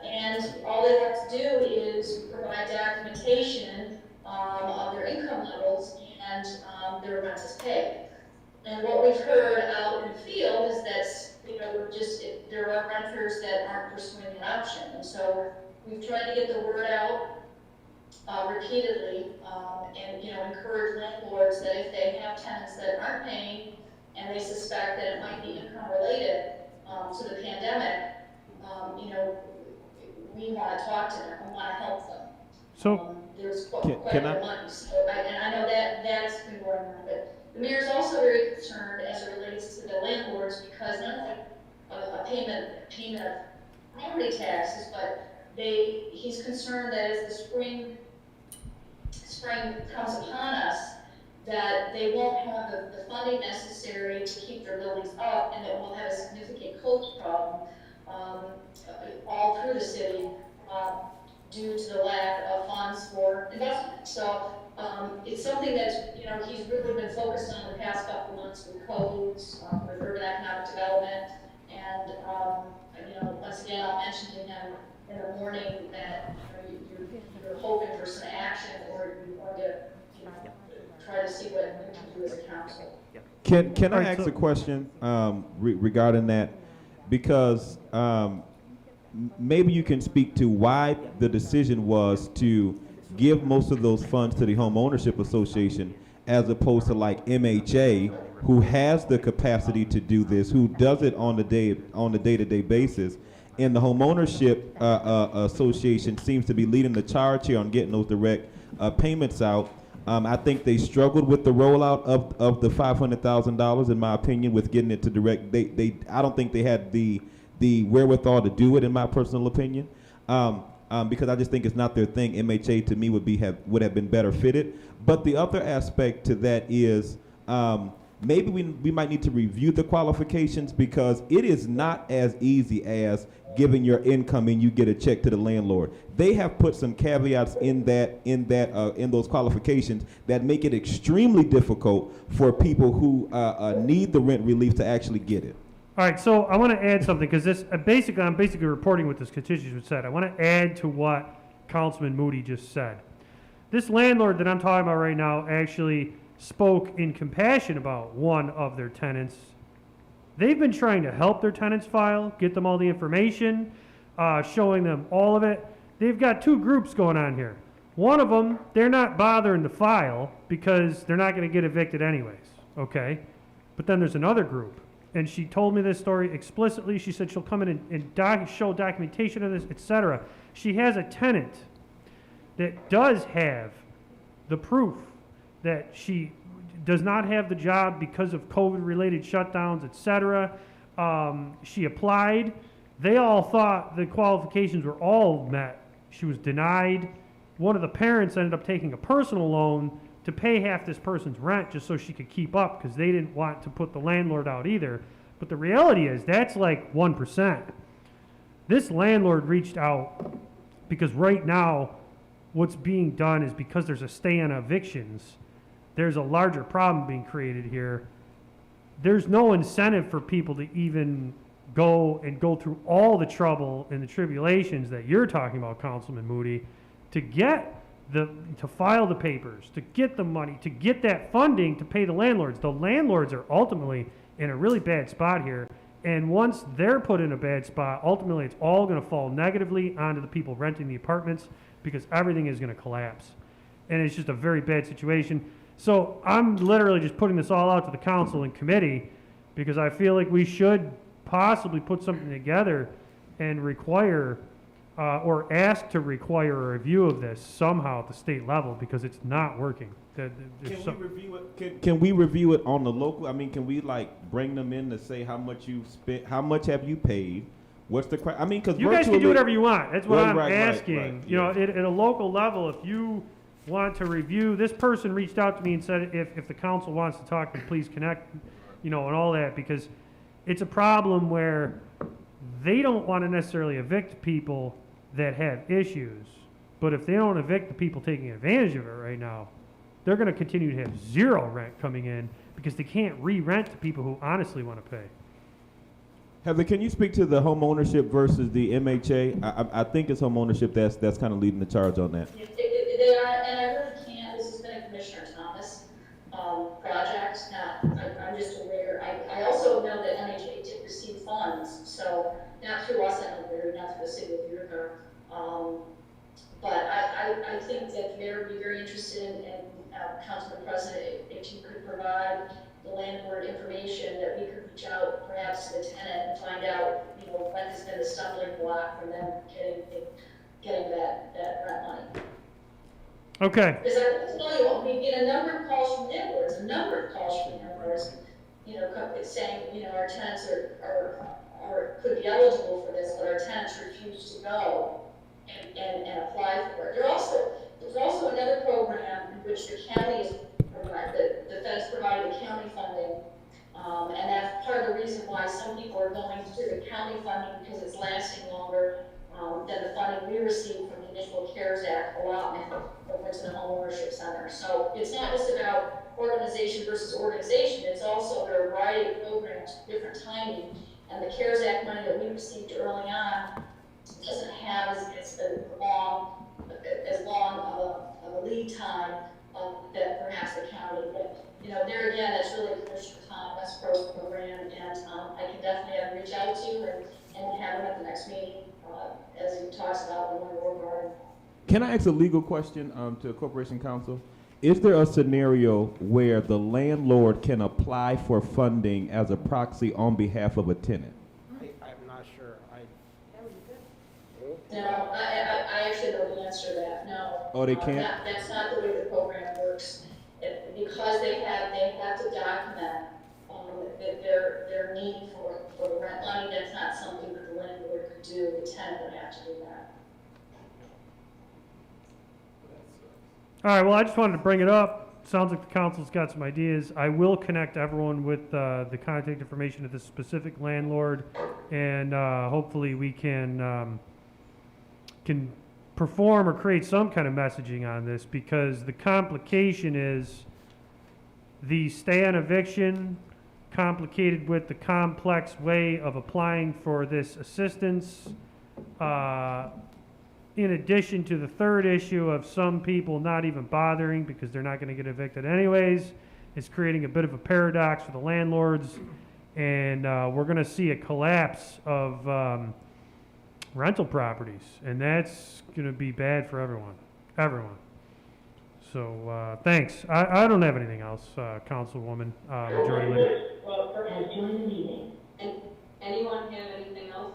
And all they have to do is provide documentation of their income levels and their rent is paid. And what we've heard out in the field is that, you know, there are renters that aren't pursuing the option. And so we've tried to get the word out repeatedly and, you know, encourage landlords that if they have tenants that aren't paying and they suspect that it might be income related to the pandemic, you know, we want to talk to them, we want to help them.
So,
There's quite
Can
a bit
I-
of money, so I know that's been going on, but the mayor's also very concerned as it relates to the landlords because not only a payment of property taxes, but he's concerned that as the spring comes upon us, that they won't have the funding necessary to keep their buildings up, and that we'll have a significant code problem all through the city due to the lack of funds for investment. So it's something that's, you know, he's really been focused on the past couple months with codes, with urban economic development, and you know, once again, I'll mention to him in the morning that, you know, you're hoping for some action, or you want to, you know, try to see what we can do as a council.
Can I
Alright,
ask
so-
a question regarding that? Because maybe you can speak to why the decision was to give most of those funds to the Home Ownership Association as opposed to like MHA, who has the capacity to do this, who does it on the day-to-day basis. And the Home Ownership Association seems to be leading the charge here on getting those direct payments out. I think they struggled with the rollout of the $500,000, in my opinion, with getting it to direct. I don't think they had the wherewithal to do it, in my personal opinion, because I just think it's not their thing. MHA to me would have been better fitted. But the other aspect to that is maybe we might need to review the qualifications, because it is not as easy as giving your income and you get a check to the landlord. They have put some caveats in those qualifications that make it extremely difficult for people who need the rent relief to actually get it.
all right, so I want to add something, because this, I'm basically reporting what this constituent said. I want to add to what Councilman Moody just said. This landlord that I'm talking about right now actually spoke in compassion about one of their tenants. They've been trying to help their tenants file, get them all the information, showing them all of it. They've got two groups going on here. One of them, they're not bothering to file because they're not going to get evicted anyways, okay? But then there's another group, and she told me this story explicitly. She said she'll come in and show documentation of this, etc. She has a tenant that does have the proof that she does not have the job because of COVID-related shutdowns, etc. She applied. They all thought the qualifications were all met. She was denied. One of the parents ended up taking a personal loan to pay half this person's rent just so she could keep up, because they didn't want to put the landlord out either. But the reality is that's like 1%. This landlord reached out because right now what's being done is, because there's a stay on evictions, there's a larger problem being created here. There's no incentive for people to even go through all the trouble and the tribulations that you're talking about, Councilman Moody, to file the papers, to get the money, to get that funding to pay the landlords. The landlords are ultimately in a really bad spot here. And once they're put in a bad spot, ultimately it's all going to fall negatively onto the people renting the apartments, because everything is going to collapse. And it's just a very bad situation. So I'm literally just putting this all out to the council and committee, because I feel like we should possibly put something together and require or ask to require a review of this somehow at the state level, because it's not working.
Can we review it on the local? I mean, can we like bring them in to say how much you spent, how much have you paid? What's the I mean, because
you guys can do whatever you want. That's what I'm asking.
Right,
you know, at a local level, if you want to review, this person reached out to me and said if the council wants to talk, then please connect, you know, and all that, because it's a problem where they don't want to necessarily evict people that have issues, but if they don't evict the people taking advantage of it right now, they're going to continue to have zero rent coming in, because they can't re-rent to people who honestly want to pay.
Heather, can you speak to the home ownership versus the MHA? I think it's home ownership that's kind of leading the charge on that.
They are, and I really can't not through us anywhere, not through the city of Utica. But I think that they would be very interested in, Councilman President, if you could provide the landlord information, that we could reach out perhaps to the tenant and find out, when has been the stumbling block for them getting that rent money.
Okay.
Because I will tell you, we get a number of calls from landlords, saying, our tenants could be eligible for this, but our tenants refuse to go and apply for it. There's also another program in which the county is, the feds provide the county funding, and that's part of the reason why some people are going to the county funding, because it's lasting longer than the funding we received from the initial CARES Act allotment over to the homeownership center. So it's not just about organization versus organization, it's also there are a variety of programs, different timing, and the CARES Act money that we received early on doesn't have as long of a lead time that perhaps the county. But there again, that's really Commissioner Tom Westbrook's program, and I can definitely reach out to you and have him at the next meeting as he talks about the War Garden.
Can I ask a legal question to Corporation Counsel? Is there a scenario where the landlord can apply for funding as a proxy on behalf of a tenant?
I'm not sure.
No, I actually know the answer to that. No.
Oh, they can't?
That's not the way the program works. Because they have to document their need for the rent money. That's not something that the landlord could do. The tenant would have to do that.
All right, well, I just wanted to bring it up. Sounds like the council's got some ideas. I will connect everyone with the contact information of this specific landlord, and hopefully we can perform or create some kind of messaging on this, because the complication is the stay-on eviction complicated with the complex way of applying for this assistance, in addition to the third issue of some people not even bothering because they're not going to get evicted anyways. It's creating a bit of a paradox for the landlords, and we're going to see a collapse of rental properties, and that's going to be bad for everyone. So thanks. I don't have anything else, Councilwoman, Majority Leader.
Has joined the meeting. And anyone have anything else?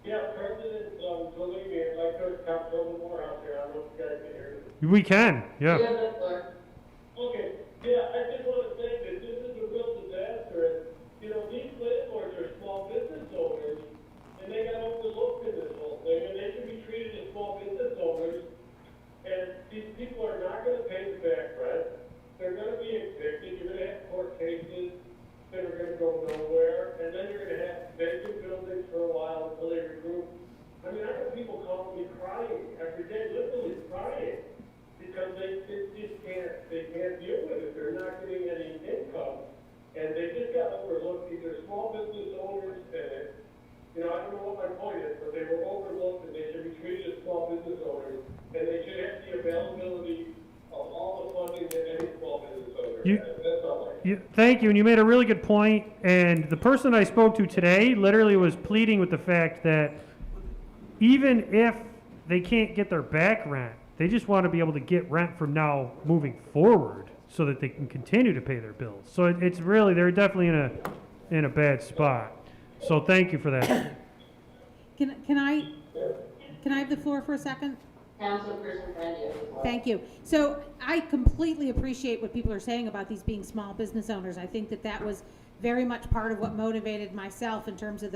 Yeah, President, believe me, I'd like to have a little more out there. I don't know if you guys can hear me.
We can, yeah.
You have the floor.
Okay, yeah, I just want to say that this is a real disaster. And, these landlords are small business owners, and they got overlooked in this whole thing, and they should be treated as small business owners. And these people are not going to pay the back rent. They're going to be evicted. You're going to have court cases that are going to go nowhere, and then you're going to have vacant buildings for a while until they regroup. I mean, I have people calling me crying every day, literally crying, because they just can't deal with it. They're not getting any income, and they just got overlooked. These are small business owners, and I don't know what my point is, but they were overlooked, and they should be treated as small business owners, and they should have the availability of all the funding that any small business owner has. That's all I have.
Thank you, and you made a really good point. And the person I spoke to today literally was pleading with the fact that even if they can't get their back rent, they just want to be able to get rent from now moving forward so that they can continue to pay their bills. So it's really, they're definitely in a bad spot. So thank you for that.
Can I have the floor for a second?
Councilperson Brandy.
Thank you. So I completely appreciate what people are saying about these being small business owners. I think that was very much part of what motivated myself in terms of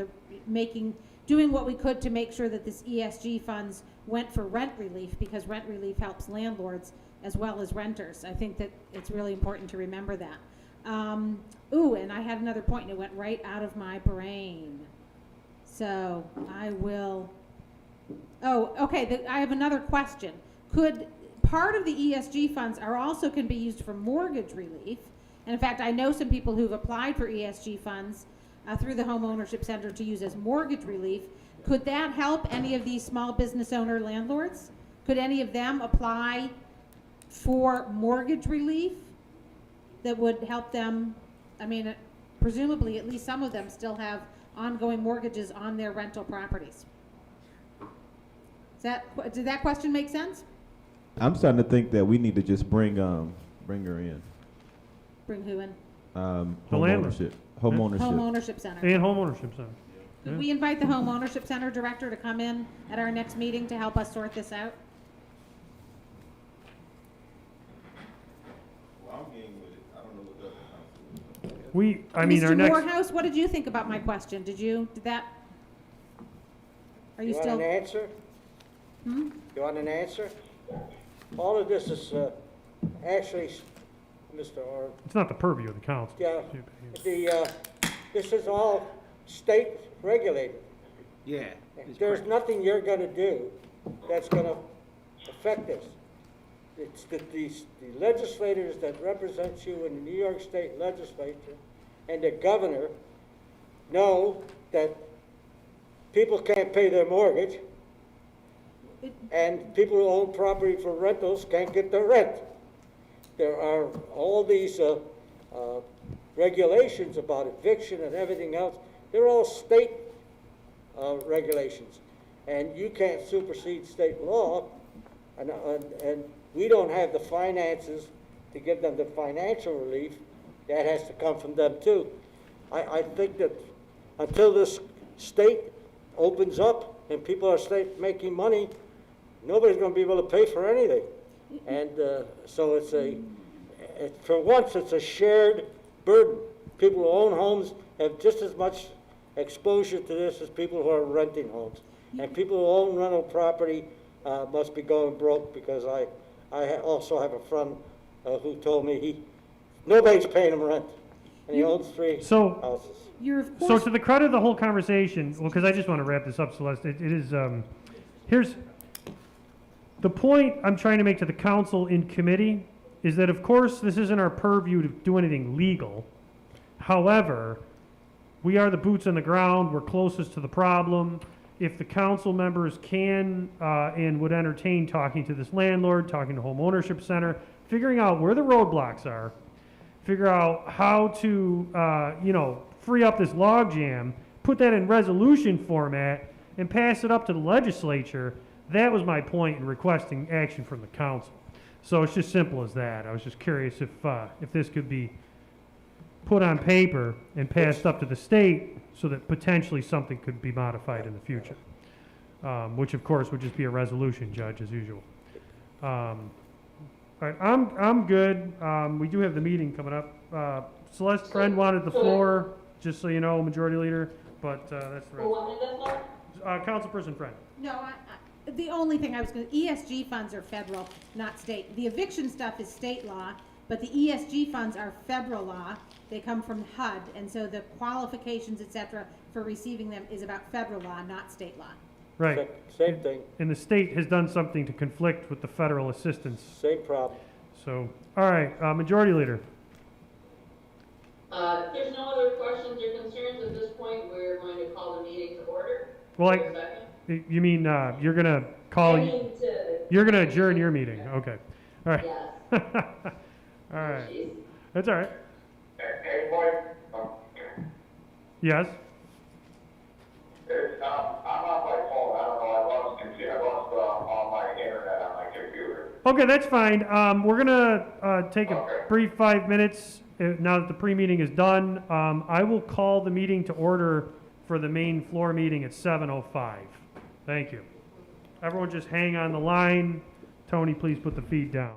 doing what we could to make sure that this ESG funds went for rent relief, because rent relief helps landlords as well as renters. I think that it's really important to remember that. And I had another point and it went right out of my brain. So I will... Oh, okay. I have another question. Could part of the ESG funds can be used for mortgage relief? And in fact, I know some people who've applied for ESG funds through the Home Ownership Center to use as mortgage relief. Could that help any of these small business owner landlords? Could any of them apply for mortgage relief that would help them? I mean, presumably at least some of them still have ongoing mortgages on their rental properties. Did that question make sense?
I'm starting to think that we need to just bring her in.
Bring who in?
Home
landlord.
ownership. Home ownership.
Home ownership center.
And homeownership center.
Could we invite the home ownership center director to come in at our next meeting to help us sort this out?
Well, I'm game with it. I don't know what the other council
Mr.
Our next,
Morehouse, what did you think about my question? Are you
You want
still?
an answer?
Hmm?
You want an answer? All of this is, actually, Mr. Or,
it's not the purview of the council.
yeah, this is all state regulated.
Yeah.
There's nothing you're gonna do that's gonna affect this. It's the legislators that represent you in the New York State Legislature and the governor know that people can't pay their mortgage and people who own property for rentals can't get their rent. There are all these regulations about eviction and everything else. They're all state regulations, and you can't supersede state law, and we don't have the finances to give them the financial relief. That has to come from them too. I think that until this state opens up and people are making money, nobody's going to be able to pay for anything. And so for once, it's a shared burden. People who own homes have just as much exposure to this as people who are renting homes. And people who own rental property must be going broke, because I also have a friend who told me nobody's paying him rent, and he owns 3 houses.
You're of
So
course.
to the credit of the whole conversation, well, because I just want to wrap this up, Celeste, it is, here's, the point I'm trying to make to the council in committee is that, of course, this isn't our purview to do anything legal. However, we are the boots on the ground, we're closest to the problem. If the council members can and would entertain talking to this landlord, talking to home ownership center, figuring out where the roadblocks are, figure out how to, free up this logjam, put that in resolution format, and pass it up to the legislature. That was my point in requesting action from the council. So it's just simple as that. I was just curious if this could be put on paper and passed up to the state so that potentially something could be modified in the future, which of course would just be a resolution, Judge, as usual. All right, I'm good. We do have the meeting coming up. Celeste Friend wanted the floor, just so you know, Majority Leader, but that's the
Who
rest.
wanted the floor?
Councilperson Friend.
No, the only thing ESG funds are federal, not state. The eviction stuff is state law, but the ESG funds are federal law. They come from HUD, and so the qualifications, et cetera, for receiving them is about federal law, not state law.
Right.
Same thing,
And the state has done something to conflict with the federal assistance.
same problem.
So, all right, Majority Leader.
There's no other questions or concerns at this point. We're going to call the meeting to order.
Well,
For a second.
you mean you're gonna call?
I mean to.
You're gonna adjourn your meeting? Okay. All right.
Yes.
All right.
Jeez.
That's all right.
Hey, Mike,
Yes.
I'm on my phone, I don't know, I lost all my internet on my computer.
Okay, that's fine. We're gonna take a brief 5 minutes now that the pre-meeting is done. I will call the meeting to order for the main floor meeting at 7:05. Thank you. Everyone just hang on the line. Tony, please put the feed down.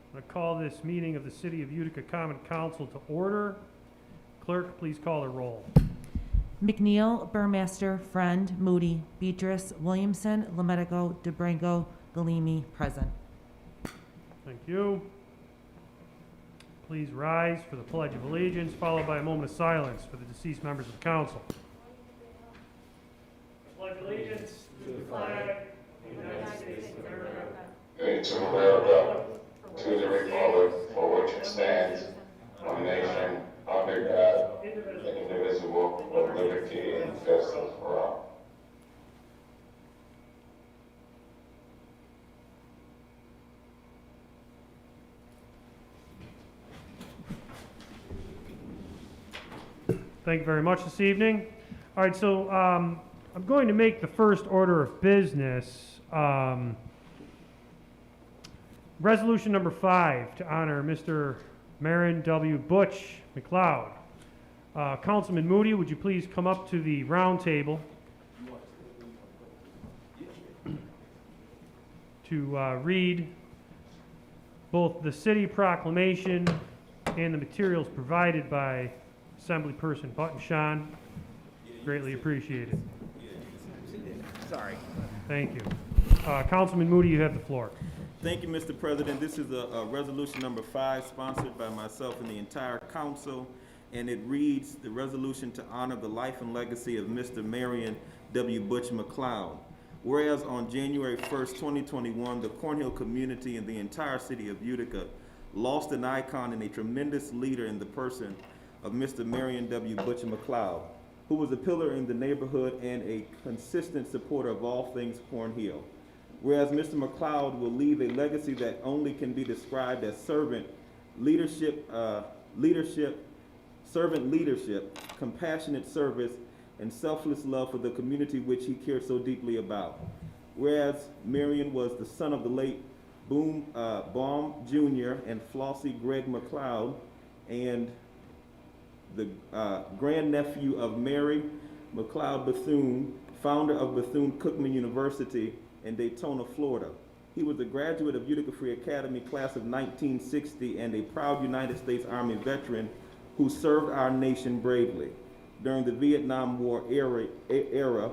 I'm going to call this meeting of the City of Utica Common Council to order. Clerk, please call the roll.
McNeil, Burmaster, Friend, Moody, Beatrice, Williamson, Lemetico, DeBrango, Galimi, present.
Thank you. Please rise for the Pledge of Allegiance, followed by a moment of silence for the deceased members of the council. Pledge allegiance to the flag of the United States of America,
And to America, to the republic for which it stands, one nation, under God, indivisible, with liberty and justice for all.
Thank you very much this evening. All right, so I'm going to make the first order of business. Resolution number 5 to honor Mr. Marion W. Butch McLeod. Councilman Moody, would you please come up to the round table to read both the city proclamation and the materials provided by Assemblyperson Buttonshaw. Greatly appreciated.
Sorry.
Thank you. Councilman Moody, you have the floor.
Thank you, Mr. President. This is a resolution number 5, sponsored by myself and the entire council, and it reads, the resolution to honor the life and legacy of Mr. Marion W. Butch McLeod. Whereas on January 1st, 2021, the Cornhill community and the entire city of Utica lost an icon and a tremendous leader in the person of Mr. Marion W. Butch McLeod, who was a pillar in the neighborhood and a consistent supporter of all things Cornhill. Whereas Mr. McLeod will leave a legacy that only can be described as servant leadership, compassionate service, and selfless love for the community which he cared so deeply about. Whereas Marion was the son of the late Baum Jr. and Flossie Gregg McLeod, and the grandnephew of Mary McLeod Bethune, founder of Bethune-Cookman University in Daytona, Florida. He was a graduate of Utica Free Academy class of 1960 and a proud United States Army veteran who served our nation bravely. During the Vietnam War era,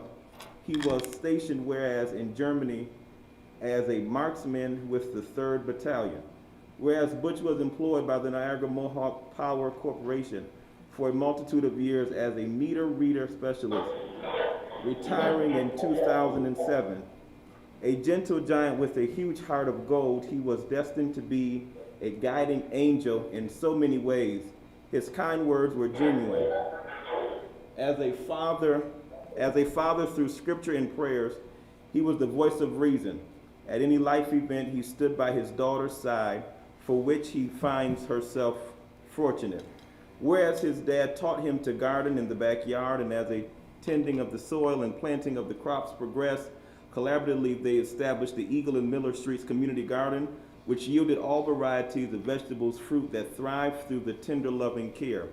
he was stationed whereas in Germany as a marksman with the 3rd Battalion. Whereas Butch was employed by the Niagara Mohawk Power Corporation for a multitude of years as a meter reader specialist, retiring in 2007. A gentle giant with a huge heart of gold, he was destined to be a guiding angel in so many ways. His kind words were genuine. As a father through scripture and prayers, he was the voice of reason. At any life event, he stood by his daughter's side, for which he finds herself fortunate. Whereas his dad taught him to garden in the backyard, and as a tending of the soil and planting of the crops progressed, collaboratively they established the Eagle and Miller Streets Community Garden, which yielded all varieties of vegetables, fruit that thrived through the tender, loving care.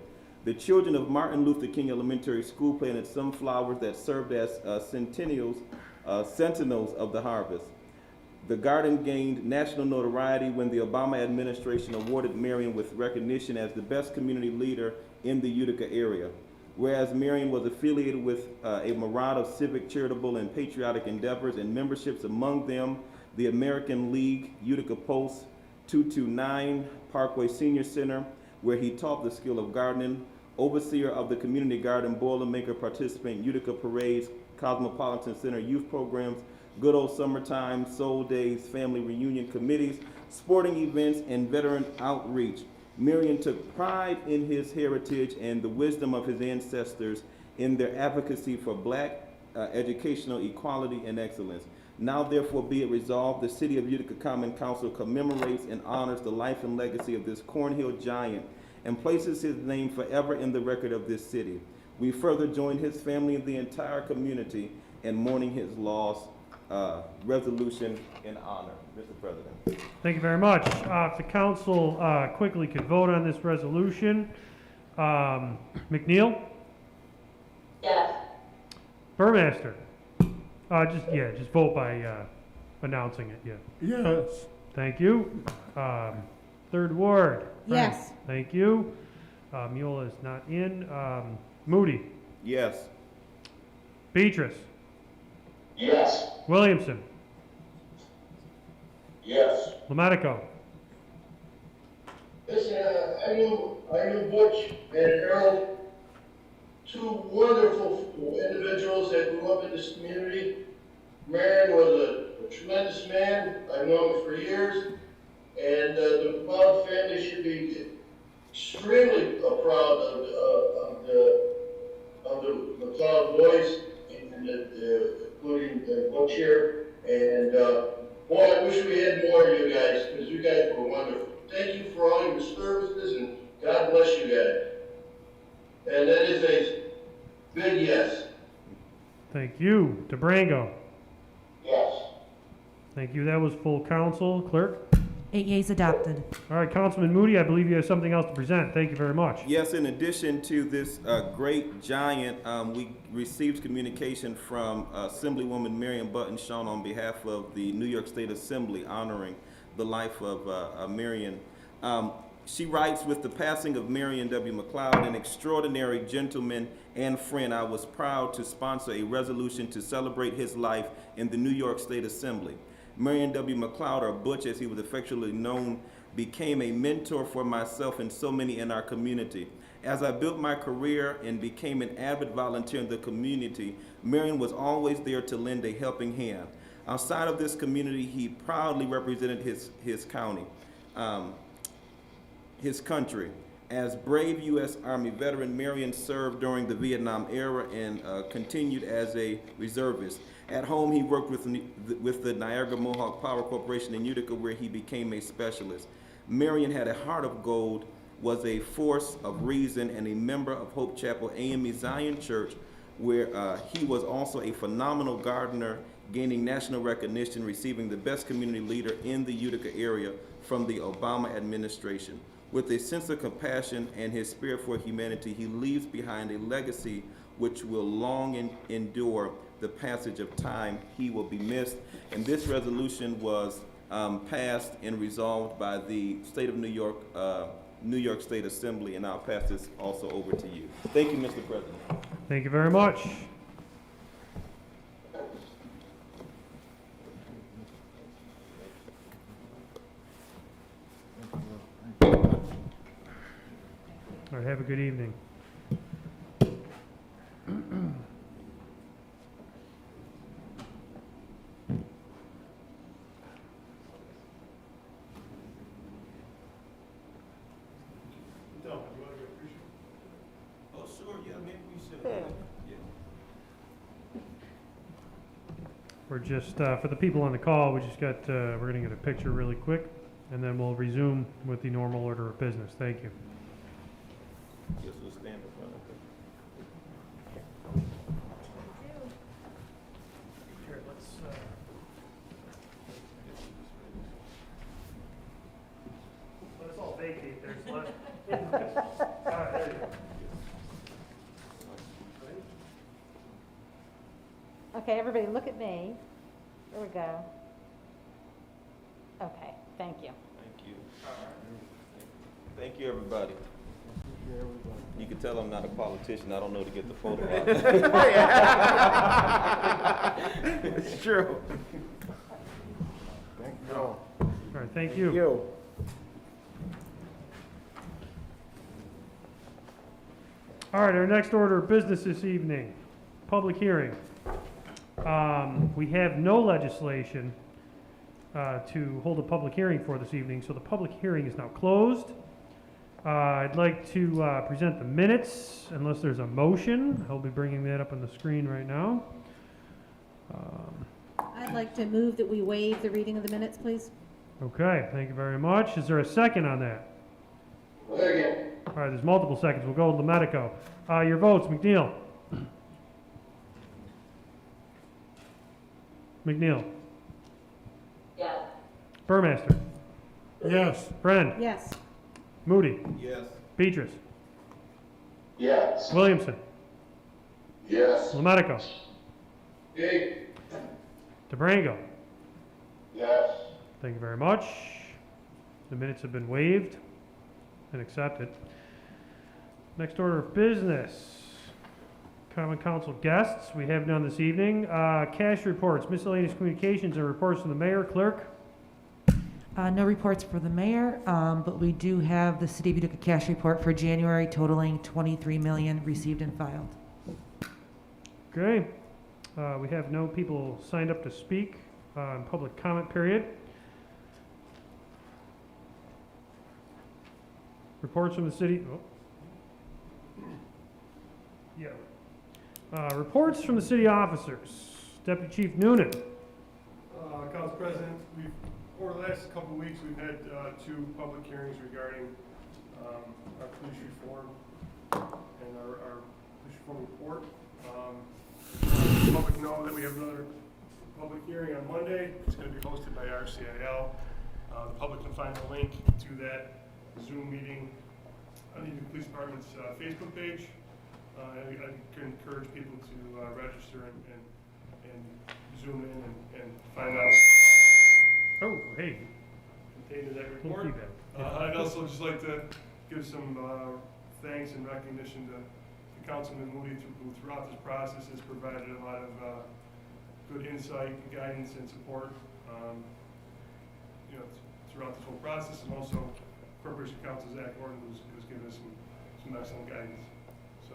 The children of Martin Luther King Elementary School planted some flowers that served as sentinels of the harvest. The garden gained national notoriety when the Obama administration awarded Marion with recognition as the best community leader in the Utica area. Whereas Marion was affiliated with a myriad of civic, charitable, and patriotic endeavors and memberships, among them the American League, Utica Post, 229 Parkway Senior Center, where he taught the skill of gardening, overseer of the community garden, Boilermaker participant, Utica Parades, Cosmopolitan Center youth programs, Good Old Summertime, Soul Days, family reunion committees, sporting events, and veteran outreach. Marion took pride in his heritage and the wisdom of his ancestors in their advocacy for Black educational equality and excellence. Now therefore be it resolved, the City of Utica Common Council commemorates and honors the life and legacy of this Cornhill giant and places his name forever in the record of this city. We further join his family and the entire community in mourning his loss. Resolution in honor, Mr. President.
Thank you very much. If the council quickly could vote on this resolution. McNeil?
Yes.
Burmaster? Just vote by announcing it, yeah.
Yes.
Thank you. Third Ward. Friend.
Yes.
Thank you. Mule is not in. Moody.
Yes.
Beatrice.
Yes.
Williamson.
Yes.
Lomatico.
Listen, I knew Butch and Harold, two wonderful individuals that grew up in this community. Marion was a tremendous man. I've known him for years. And the McLeod family should be extremely proud of the McLeod boys, and including Butch here. And boy, I wish we had more of you guys, because you guys were wonderful. Thank you for all your services, and God bless you guys. And that is a big yes.
Thank you. DeBrango.
Yes.
Thank you. That was full council. Clerk.
8 yeas adopted.
All right, Councilman Moody, I believe you have something else to present. Thank you very much.
Yes, in addition to this great giant, we received communication from Assemblywoman Marion Button Shawn on behalf of the New York State Assembly honoring the life of Marion. She writes, with the passing of Marion W. McLeod, an extraordinary gentleman and friend, I was proud to sponsor a resolution to celebrate his life in the New York State Assembly. Marion W. McLeod, or Butch as he was affectionately known, became a mentor for myself and so many in our community. As I built my career and became an avid volunteer in the community, Marion was always there to lend a helping hand. Outside of this community, he proudly represented his county, his country. As brave U.S. Army veteran, Marion served during the Vietnam era and continued as a reservist. At home, he worked with the Niagara Mohawk Power Corporation in Utica, where he became a specialist. Marion had a heart of gold, was a force of reason, and a member of Hope Chapel AME Zion Church, where he was also a phenomenal gardener, gaining national recognition, receiving the best community leader in the Utica area from the Obama administration. With a sense of compassion and his spirit for humanity, he leaves behind a legacy which will long endure the passage of time. He will be missed. And this resolution was passed and resolved by the State of New York, New York State Assembly, and I'll pass this also over to you. Thank you, Mr. President.
Thank you very much. All right, have a good evening.
Oh, sure, yeah, maybe we should. Yeah.
We're just, for the people on the call, we just got, we're going to get a picture really quick, and then we'll resume with the normal order of business. Thank you.
Yes, we'll stand in front of it.
Here, let's, let us all vacate. There's less. All right, there you go.
Okay, everybody look at me. There we go. Okay, thank you.
Thank you. Thank you, everybody. You can tell I'm not a politician. I don't know to get the photo out.
It's true.
Thank you all.
All right, thank you.
You.
All right, our next order of business this evening, public hearing. We have no legislation to hold a public hearing for this evening, so the public hearing is now closed. I'd like to present the minutes, unless there's a motion. I'll be bringing that up on the screen right now.
I'd like to move that we waive the reading of the minutes, please.
Okay, thank you very much. Is there a second on that?
Second.
All right, there's multiple seconds. We'll go with Lomatico. Your votes, McNeil. McNeil.
Yes.
Burmaster. Yes. Friend.
Yes.
Moody.
Yes.
Beatrice.
Yes.
Williamson.
Yes.
Lomatico.
Yay.
DeBrango.
Yes.
Thank you very much. The minutes have been waived and accepted. Next order of business. Common Council guests, we have none this evening. Cash reports, miscellaneous communications, and reports from the mayor, clerk.
No reports for the mayor, but we do have the City of Utica cash report for January totaling $23 million received and filed.
Okay. We have no people signed up to speak in public comment period. Reports from the city. Oh. Yeah. Reports from the city officers. Deputy Chief Noonan.
Council President, over the last couple of weeks, we've had two public hearings regarding our police reform and our police reform report. The public know that we have another public hearing on Monday. It's going to be hosted by RCIL. The public can find the link to that Zoom meeting on the Utica Police Department's Facebook page. I can encourage people to register and Zoom in and find out.
Oh, hey.
Contained in that report. I'd also just like to give some thanks and recognition to Councilman Moody, who throughout this process has provided a lot of good insight, guidance, and support. Throughout this whole process, and also Corporation Counsel Zach Gordon, who's given us some excellent guidance. So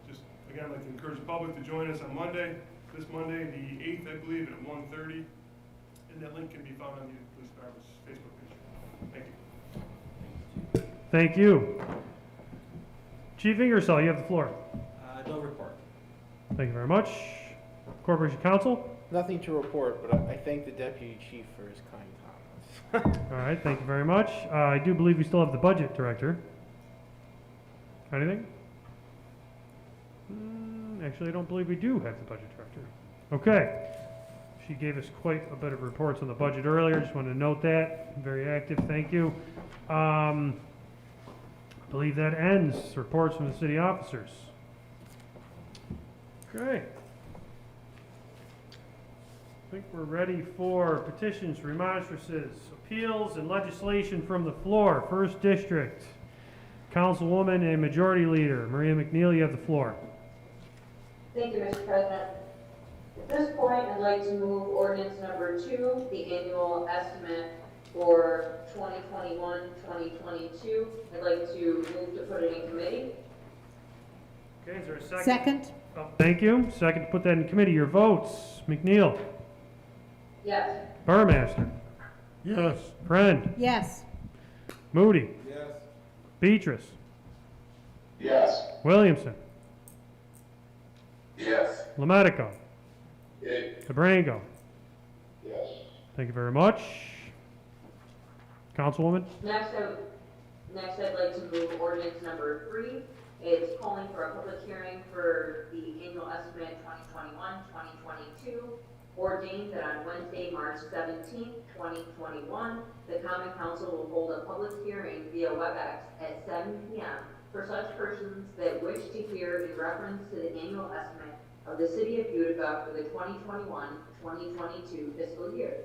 just again, I'd like to encourage the public to join us on Monday, this Monday, the 8th, I believe, at 1:30. And that link can be found on the Police Department's Facebook page. Thank you.
Thank you. Chief Ingersoll, you have the floor.
No report.
Thank you very much. Corporation Counsel.
Nothing to report, but I thank the deputy chief for his kind comments.
All right, thank you very much. I do believe we still have the budget director. Anything? Actually, I don't believe we do have the budget director. Okay. She gave us quite a bit of reports on the budget earlier. Just wanted to note that. Very active. Thank you. I believe that ends reports from the city officers. Okay. I think we're ready for petitions, remonstrances, appeals, and legislation from the floor. First District. Councilwoman and Majority Leader Maria McNeil, you have the floor.
Thank you, Mr. President. At this point, I'd like to move ordinance number 2, the annual estimate for 2021, 2022. I'd like to move to put it in committee.
Okay, is there a second?
Second?
Oh, thank you. Second to put that in committee. Your votes. McNeil.
Yes.
Burmaster. Yes. Friend.
Yes.
Moody.
Yes.
Beatrice.
Yes.
Williamson.
Yes.
Lemetico.
Yay.
Cabrango.
Yes.
Thank you very much. Councilwoman.
Next, I'd like to move ordinance number 3. It's calling for a public hearing for the annual estimate 2021, 2022. Ordained that on Wednesday, March 17th, 2021, the Common Council will hold a public hearing via WebEx at 7 p.m. for such persons that wish to hear in reference to the annual estimate of the City of Utica for the 2021-2022 fiscal year,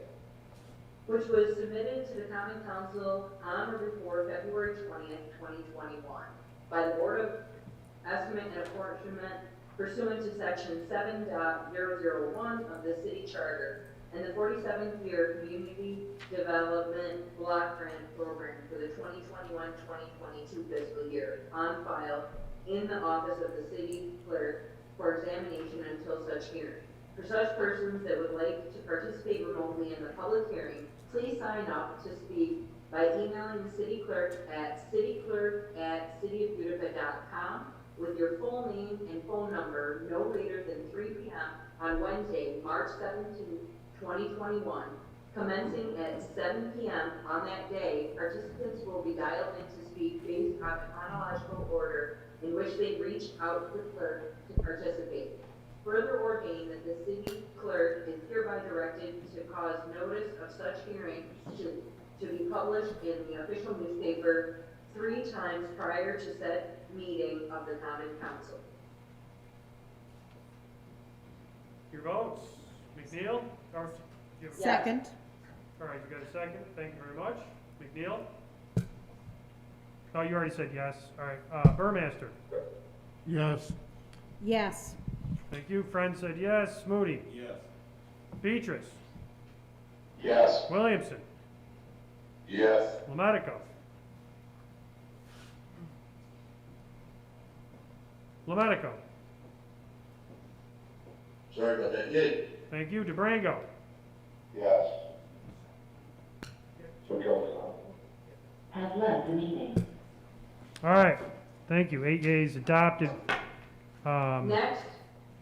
which was submitted to the Common Council on or before February 20th, 2021 by the Board of Estimate and Apportionment pursuant to Section 7.001 of the City Charter and the 47th Year Community Development Block Grant Program for the 2021-2022 fiscal year on file in the office of the City Clerk for examination until such hearing. For such persons that would like to participate remotely in the public hearing, please sign up to speak by emailing the City Clerk at cityclerk@cityofutica.com with your full name and phone number no later than 3 p.m. on Wednesday, March 17, 2021. Commencing at 7 p.m. on that day, participants will be dialed in to speak based on the chronological order in which they reached out to the clerk to participate. Further ordained that the city clerk is hereby directed to cause notice of such hearing to be published in the official newspaper 3 times prior to said meeting of the Common Council.
Your votes. McNeil.
Second.
All right, you got a second. Thank you very much. McNeil. Oh, you already said yes. All right. Burmaster.
Yes.
Yes.
Thank you. Friend said yes. Moody.
Yes.
Beatrice.
Yes.
Williamson.
Yes.
Lematico. Lematico.
Sorry about that. Yay.
Thank you. DeBrango.
Yes. So go.
Has left the meeting.
All right. Thank you. 8 yeas adopted.
Next,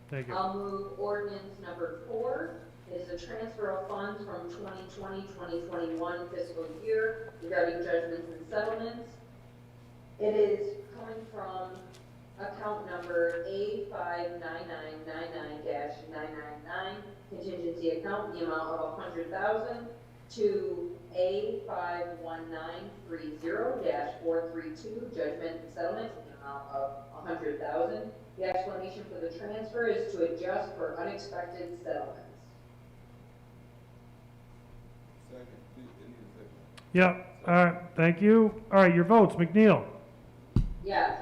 Thank you.
I'll move ordinance number 4. It is a transfer of funds from 2020-2021 fiscal year regarding judgments and settlements. It is coming from account number A59999-999, contingency account, the amount of $100,000 to A51930-432, judgment and settlement, the amount of $100,000. The explanation for the transfer is to adjust for unexpected settlements.
Yep. All right. Thank you. All right. Your votes. McNeil.
Yes.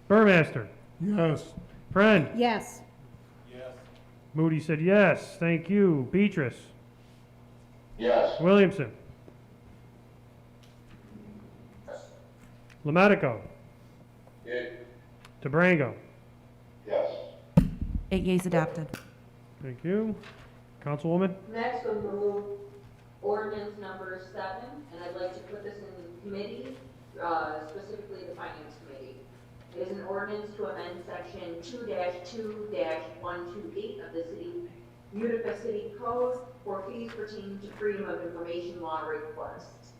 Burmaster.
Yes.
Friend.
Yes.
Moody said yes. Thank you. Beatrice.
Yes.
Williamson. Lematico.
Yay.
DeBrango.
Yes.
8 yeas adopted.
Thank you. Councilwoman.
Next, we'll move ordinance number 7, and I'd like to put this in committee, specifically the Finance Committee. It is an ordinance to amend section 2-2-128 of the Utica City Code for fees pertaining to freedom of information law requests.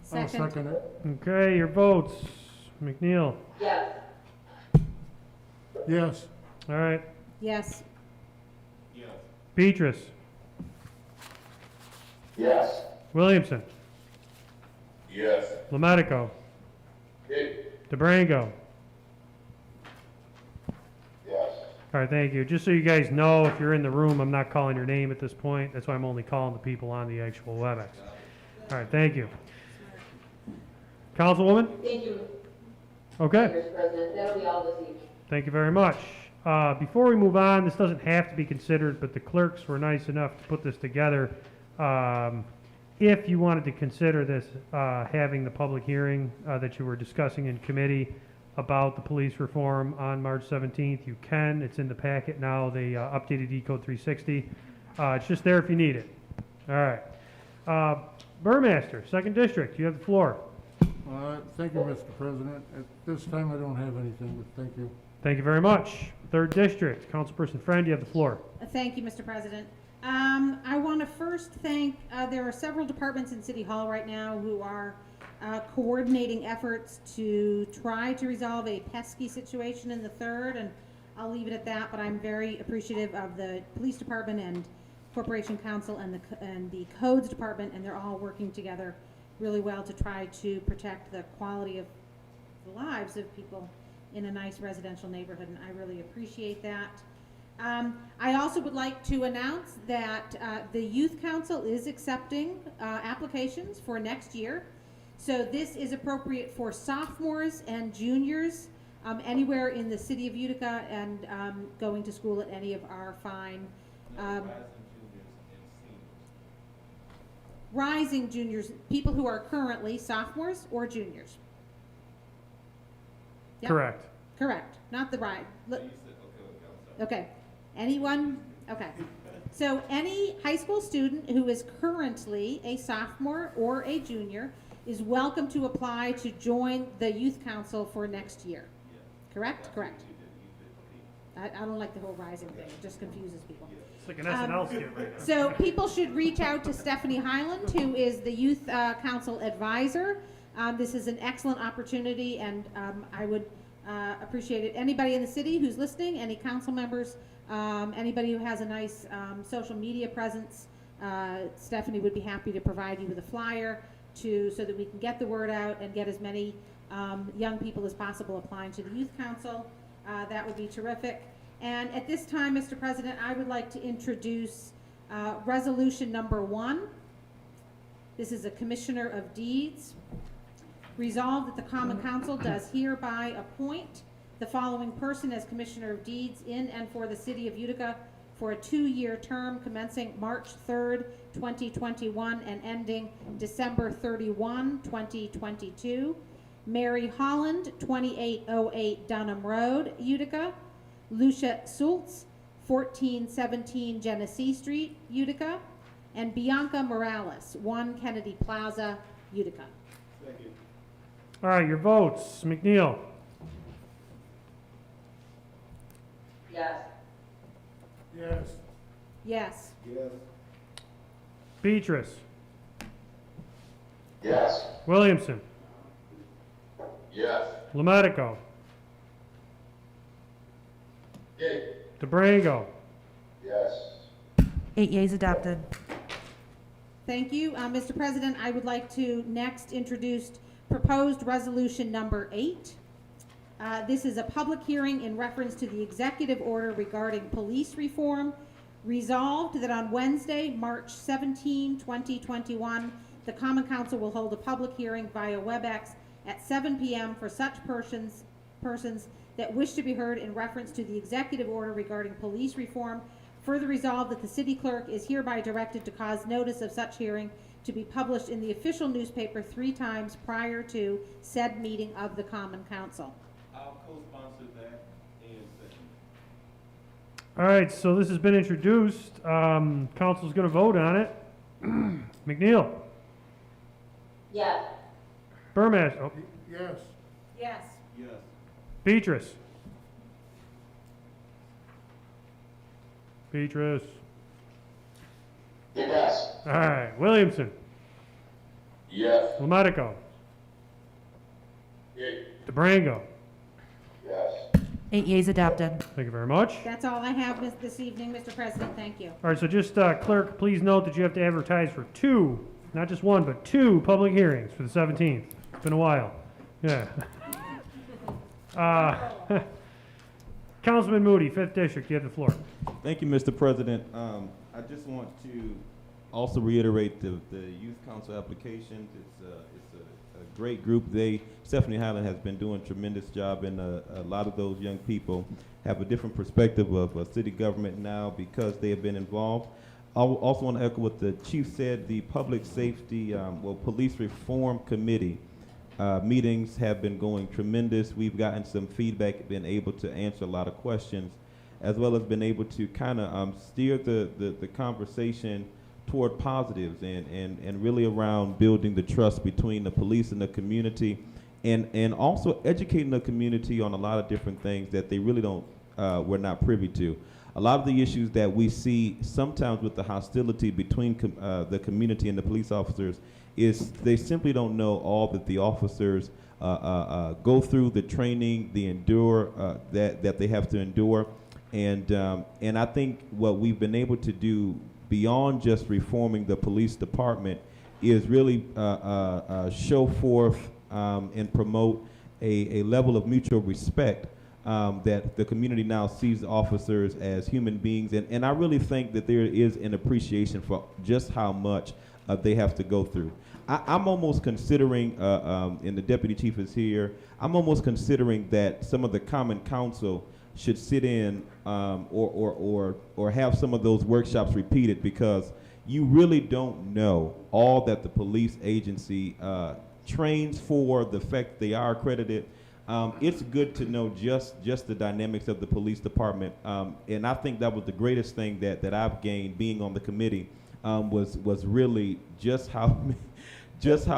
Second.
it.
Okay. Your votes. McNeil.
Yes.
Yes.
All right.
Yes.
Beatrice.
Yes.
Williamson.
Yes.
Lematico.
Yay.
DeBrango.
Yes.
All right, thank you. Just so you guys know, if you're in the room, I'm not calling your name at this point. That's why I'm only calling the people on the actual WebEx. All right, thank you. Councilwoman?
Thank you,
Okay,
Mr. President. That'll be all this evening.
thank you very much. Before we move on, this doesn't have to be considered, but the clerks were nice enough to put this together. If you wanted to consider this, having the public hearing that you were discussing in committee about the police reform on March 17th, you can. It's in the packet now, the updated E-Code 360. It's just there if you need it. All right. Burmaster, 2nd District, you have the floor.
Thank you, Mr. President. At this time, I don't have anything, but thank you.
Thank you very much. 3rd District, Councilperson Friend, you have the floor.
Thank you, Mr. President. I want to first thank, there are several departments in City Hall right now who are coordinating efforts to try to resolve a pesky situation in the 3rd, and I'll leave it at that, but I'm very appreciative of the Police Department and Corporation Council and the Codes Department, and they're all working together really well to try to protect the quality of the lives of people in a nice residential neighborhood, and I really appreciate that. I also would like to announce that the Youth Council is accepting applications for next year. So this is appropriate for sophomores and juniors anywhere in the city of Utica and going to school at any of our fine rising juniors, people who are currently sophomores or juniors. Yep.
Correct.
Correct, not the ride. Okay, anyone? Okay. So any high school student who is currently a sophomore or a junior is welcome to apply to join the youth council for next year. Correct? Correct. I don't like the whole rising thing. It just confuses people.
It's like an SNL skit right now.
So people should reach out to Stephanie Highland, who is the youth council advisor. This is an excellent opportunity, and I would appreciate it. Anybody in the city who's listening, any council members, anybody who has a nice social media presence, Stephanie would be happy to provide you with a flyer so that we can get the word out and get as many young people as possible applying to the youth council. That would be terrific. And at this time, Mr. President, I would like to introduce resolution number 1. This is a Commissioner of Deeds. Resolved that the Common Council does hereby appoint the following person as Commissioner of Deeds in and for the City of Utica for a 2-year term commencing March 3rd, 2021 and ending December 31, 2022. Mary Holland, 2808 Dunham Road, Utica. Lucia Schultz, 1417 Genesee Street, Utica. And Bianca Morales, 1 Kennedy Plaza, Utica.
All right, your votes. McNeil.
Yes.
Yes.
Yes.
Yes.
Beatrice.
Yes.
Williamson.
Yes.
Lemetico.
Yay.
DeBrango.
Yes.
8 yeas adopted.
Thank you. Mr. President, I would like to next introduce proposed resolution number 8. This is a public hearing in reference to the executive order regarding police reform. Resolved that on Wednesday, March 17, 2021, the Common Council will hold a public hearing via WebEx at 7 p.m. for such persons that wish to be heard in reference to the executive order regarding police reform. Further resolved that the city clerk is hereby directed to cause notice of such hearing to be published in the official newspaper 3 times prior to said meeting of the Common Council.
I'll co-sponsor that and second.
All right, so this has been introduced. Council's going to vote on it. McNeil.
Yes.
Burmaster. Oh,
Yes.
Yes.
Yes.
Beatrice. Beatrice.
Yes.
All right, Williamson.
Yes.
Lemetico.
Yay.
DeBrango.
Yes.
8 yeas adopted.
Thank you very much.
That's all I have this evening, Mr. President. Thank you.
All right, so just clerk, please note that you have to advertise for 2, not just 1, but 2 public hearings for the 17th. It's been a while. Yeah. Councilman Moody, 5th District, you have the floor.
Thank you, Mr. President. I just want to also reiterate the Youth Council applications. It's a great group. Stephanie Highland has been doing a tremendous job, and a lot of those young people have a different perspective of city government now because they have been involved. I also want to echo what the chief said. The Public Safety, Police Reform Committee meetings have been going tremendous. We've gotten some feedback, been able to answer a lot of questions, as well as been able to kind of steer the conversation toward positives and really around building the trust between the police and the community, and also educating the community on a lot of different things that they really we're not privy to. A lot of the issues that we see sometimes with the hostility between the community and the police officers is they simply don't know all that the officers go through, the training, the endure that they have to endure, and I think what we've been able to do beyond just reforming the police department is really show forth and promote a level of mutual respect that the community now sees officers as human beings, and I really think that there is an appreciation for just how much they have to go through. I'm almost considering, and the deputy chief is here, I'm almost considering that some of the Common Council should sit in or have some of those workshops repeated, because you really don't know all that the police agency trains for, the fact that they are accredited. It's good to know just the dynamics of the police department, and I think that was the greatest thing that I've gained being on the committee, was really just how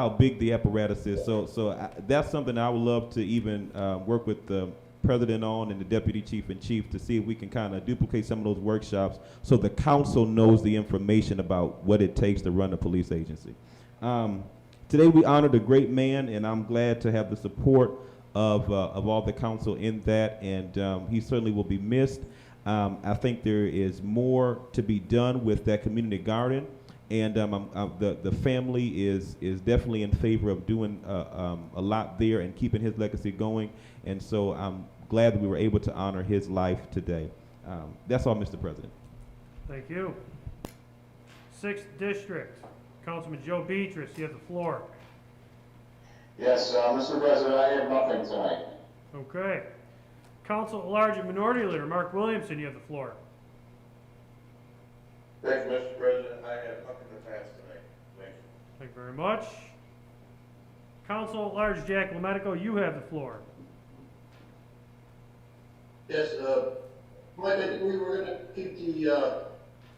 big the apparatus is. So that's something I would love to even work with the president on and the deputy chief and chief to see if we can kind of duplicate some of those workshops so the council knows the information about what it takes to run a police agency. Today we honored a great man, and I'm glad to have the support of all the council in that, and he certainly will be missed. I think there is more to be done with that community garden, and the family is definitely in favor of doing a lot there and keeping his legacy going, and so I'm glad that we were able to honor his life today. That's all, Mr. President.
Thank you. 6th District, Councilman Joe Beatrice, you have the floor.
Yes, Mr. President, I have nothing tonight.
Okay. Council at Large and Minority Leader Mark Williamson, you have the floor.
Thank you, Mr. President. I have nothing to pass tonight. Thank you.
Thank you very much. Council at Large Jack LaMedico, you have the floor.
Yes, Mike, I think we were gonna keep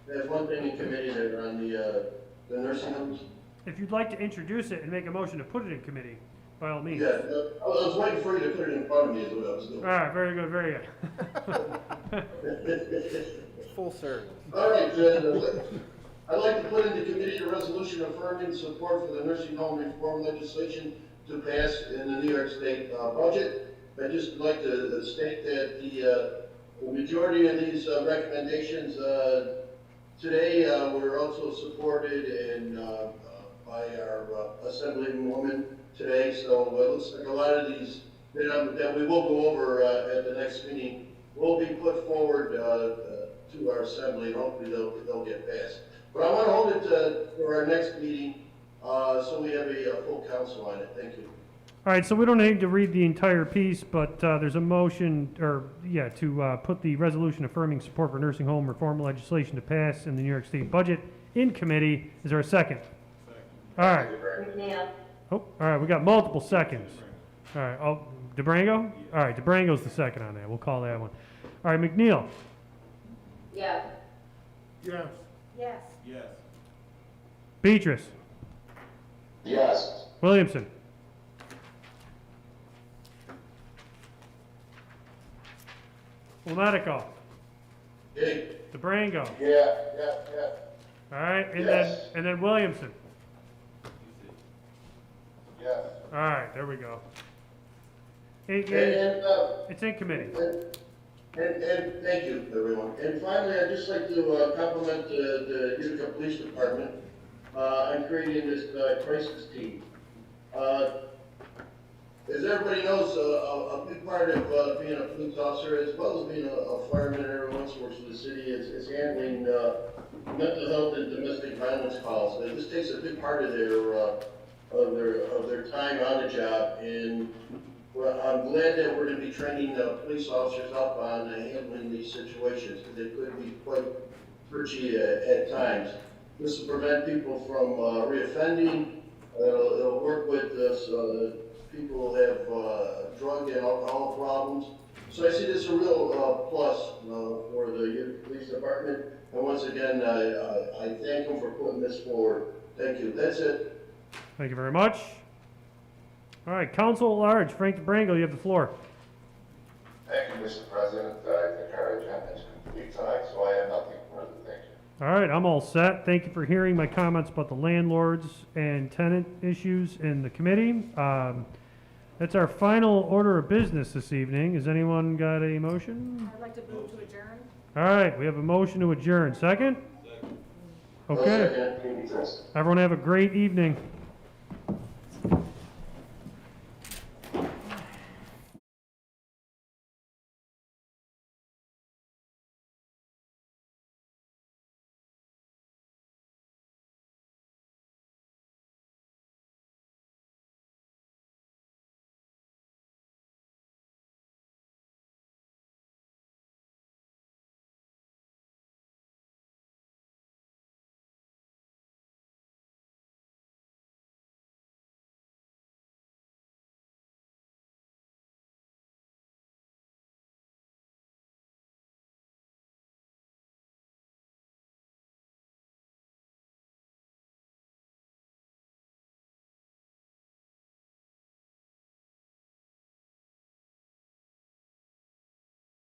there's one thing in committee there on the nursing homes.
If you'd like to introduce it and make a motion to put it in committee, by all means.
Yeah, I was waiting for you to put it in front of me is what I was doing.
All right, very good, very good.
Full service.
All right, I'd like to put into committee a resolution affirming support for the nursing home reform legislation to pass in the New York State budget. I'd just like to state that the majority of these recommendations today were also supported by our assemblywoman today. So it looks like a lot of these that we will go over at the next meeting will be put forward to our assembly, and hopefully they'll get passed. But I want to hold it for our next meeting so we have a full council on it. Thank you.
All right, so we don't need to read the entire piece, but there's a motion, to put the resolution affirming support for nursing home reform legislation to pass in the New York State budget in committee. Is there a second? All right. Oh, all right, we got multiple seconds. All right, DeBrango? All right, DeBrango's the second on that. We'll call that one. All right, McNeil?
Yes.
Yes.
Yes.
Yes.
Beatrice?
Yes.
Williamson? LaMedico?
Okay.
DeBrango?
Yeah.
All right, and
Yes.
then Williamson?
Yes.
All right, there we go. It-
And
It's in committee.
And thank you, everyone. And finally, I'd just like to compliment the Utica Police Department on creating this crisis team. As everybody knows, a big part of being a police officer, as well as being a fireman and everyone else works for the city, is handling mental health and domestic violence calls. And this takes a big part of their time on the job. And well, I'm glad that we're going to be training police officers up on handling these situations, because they could be quite twitchy at times. This will prevent people from reoffending. It'll work with people who have drug and alcohol problems. So I see this as a real plus for the Utica Police Department. And once again, I thank them for putting this forward. Thank you. That's it.
Thank you very much. All right, Council at Large, Frank DeBrango, you have the floor.
Thank you, Mr. President. I think our agenda is complete tonight, so I have nothing further. Thank you.
All right, I'm all set. Thank you for hearing my comments about the landlords and tenant issues in the committee. That's our final order of business this evening. Has anyone got a motion?
I'd like to move to adjourn.
All right, we have a motion to adjourn. Second? Okay.
Second.
Everyone have a great evening.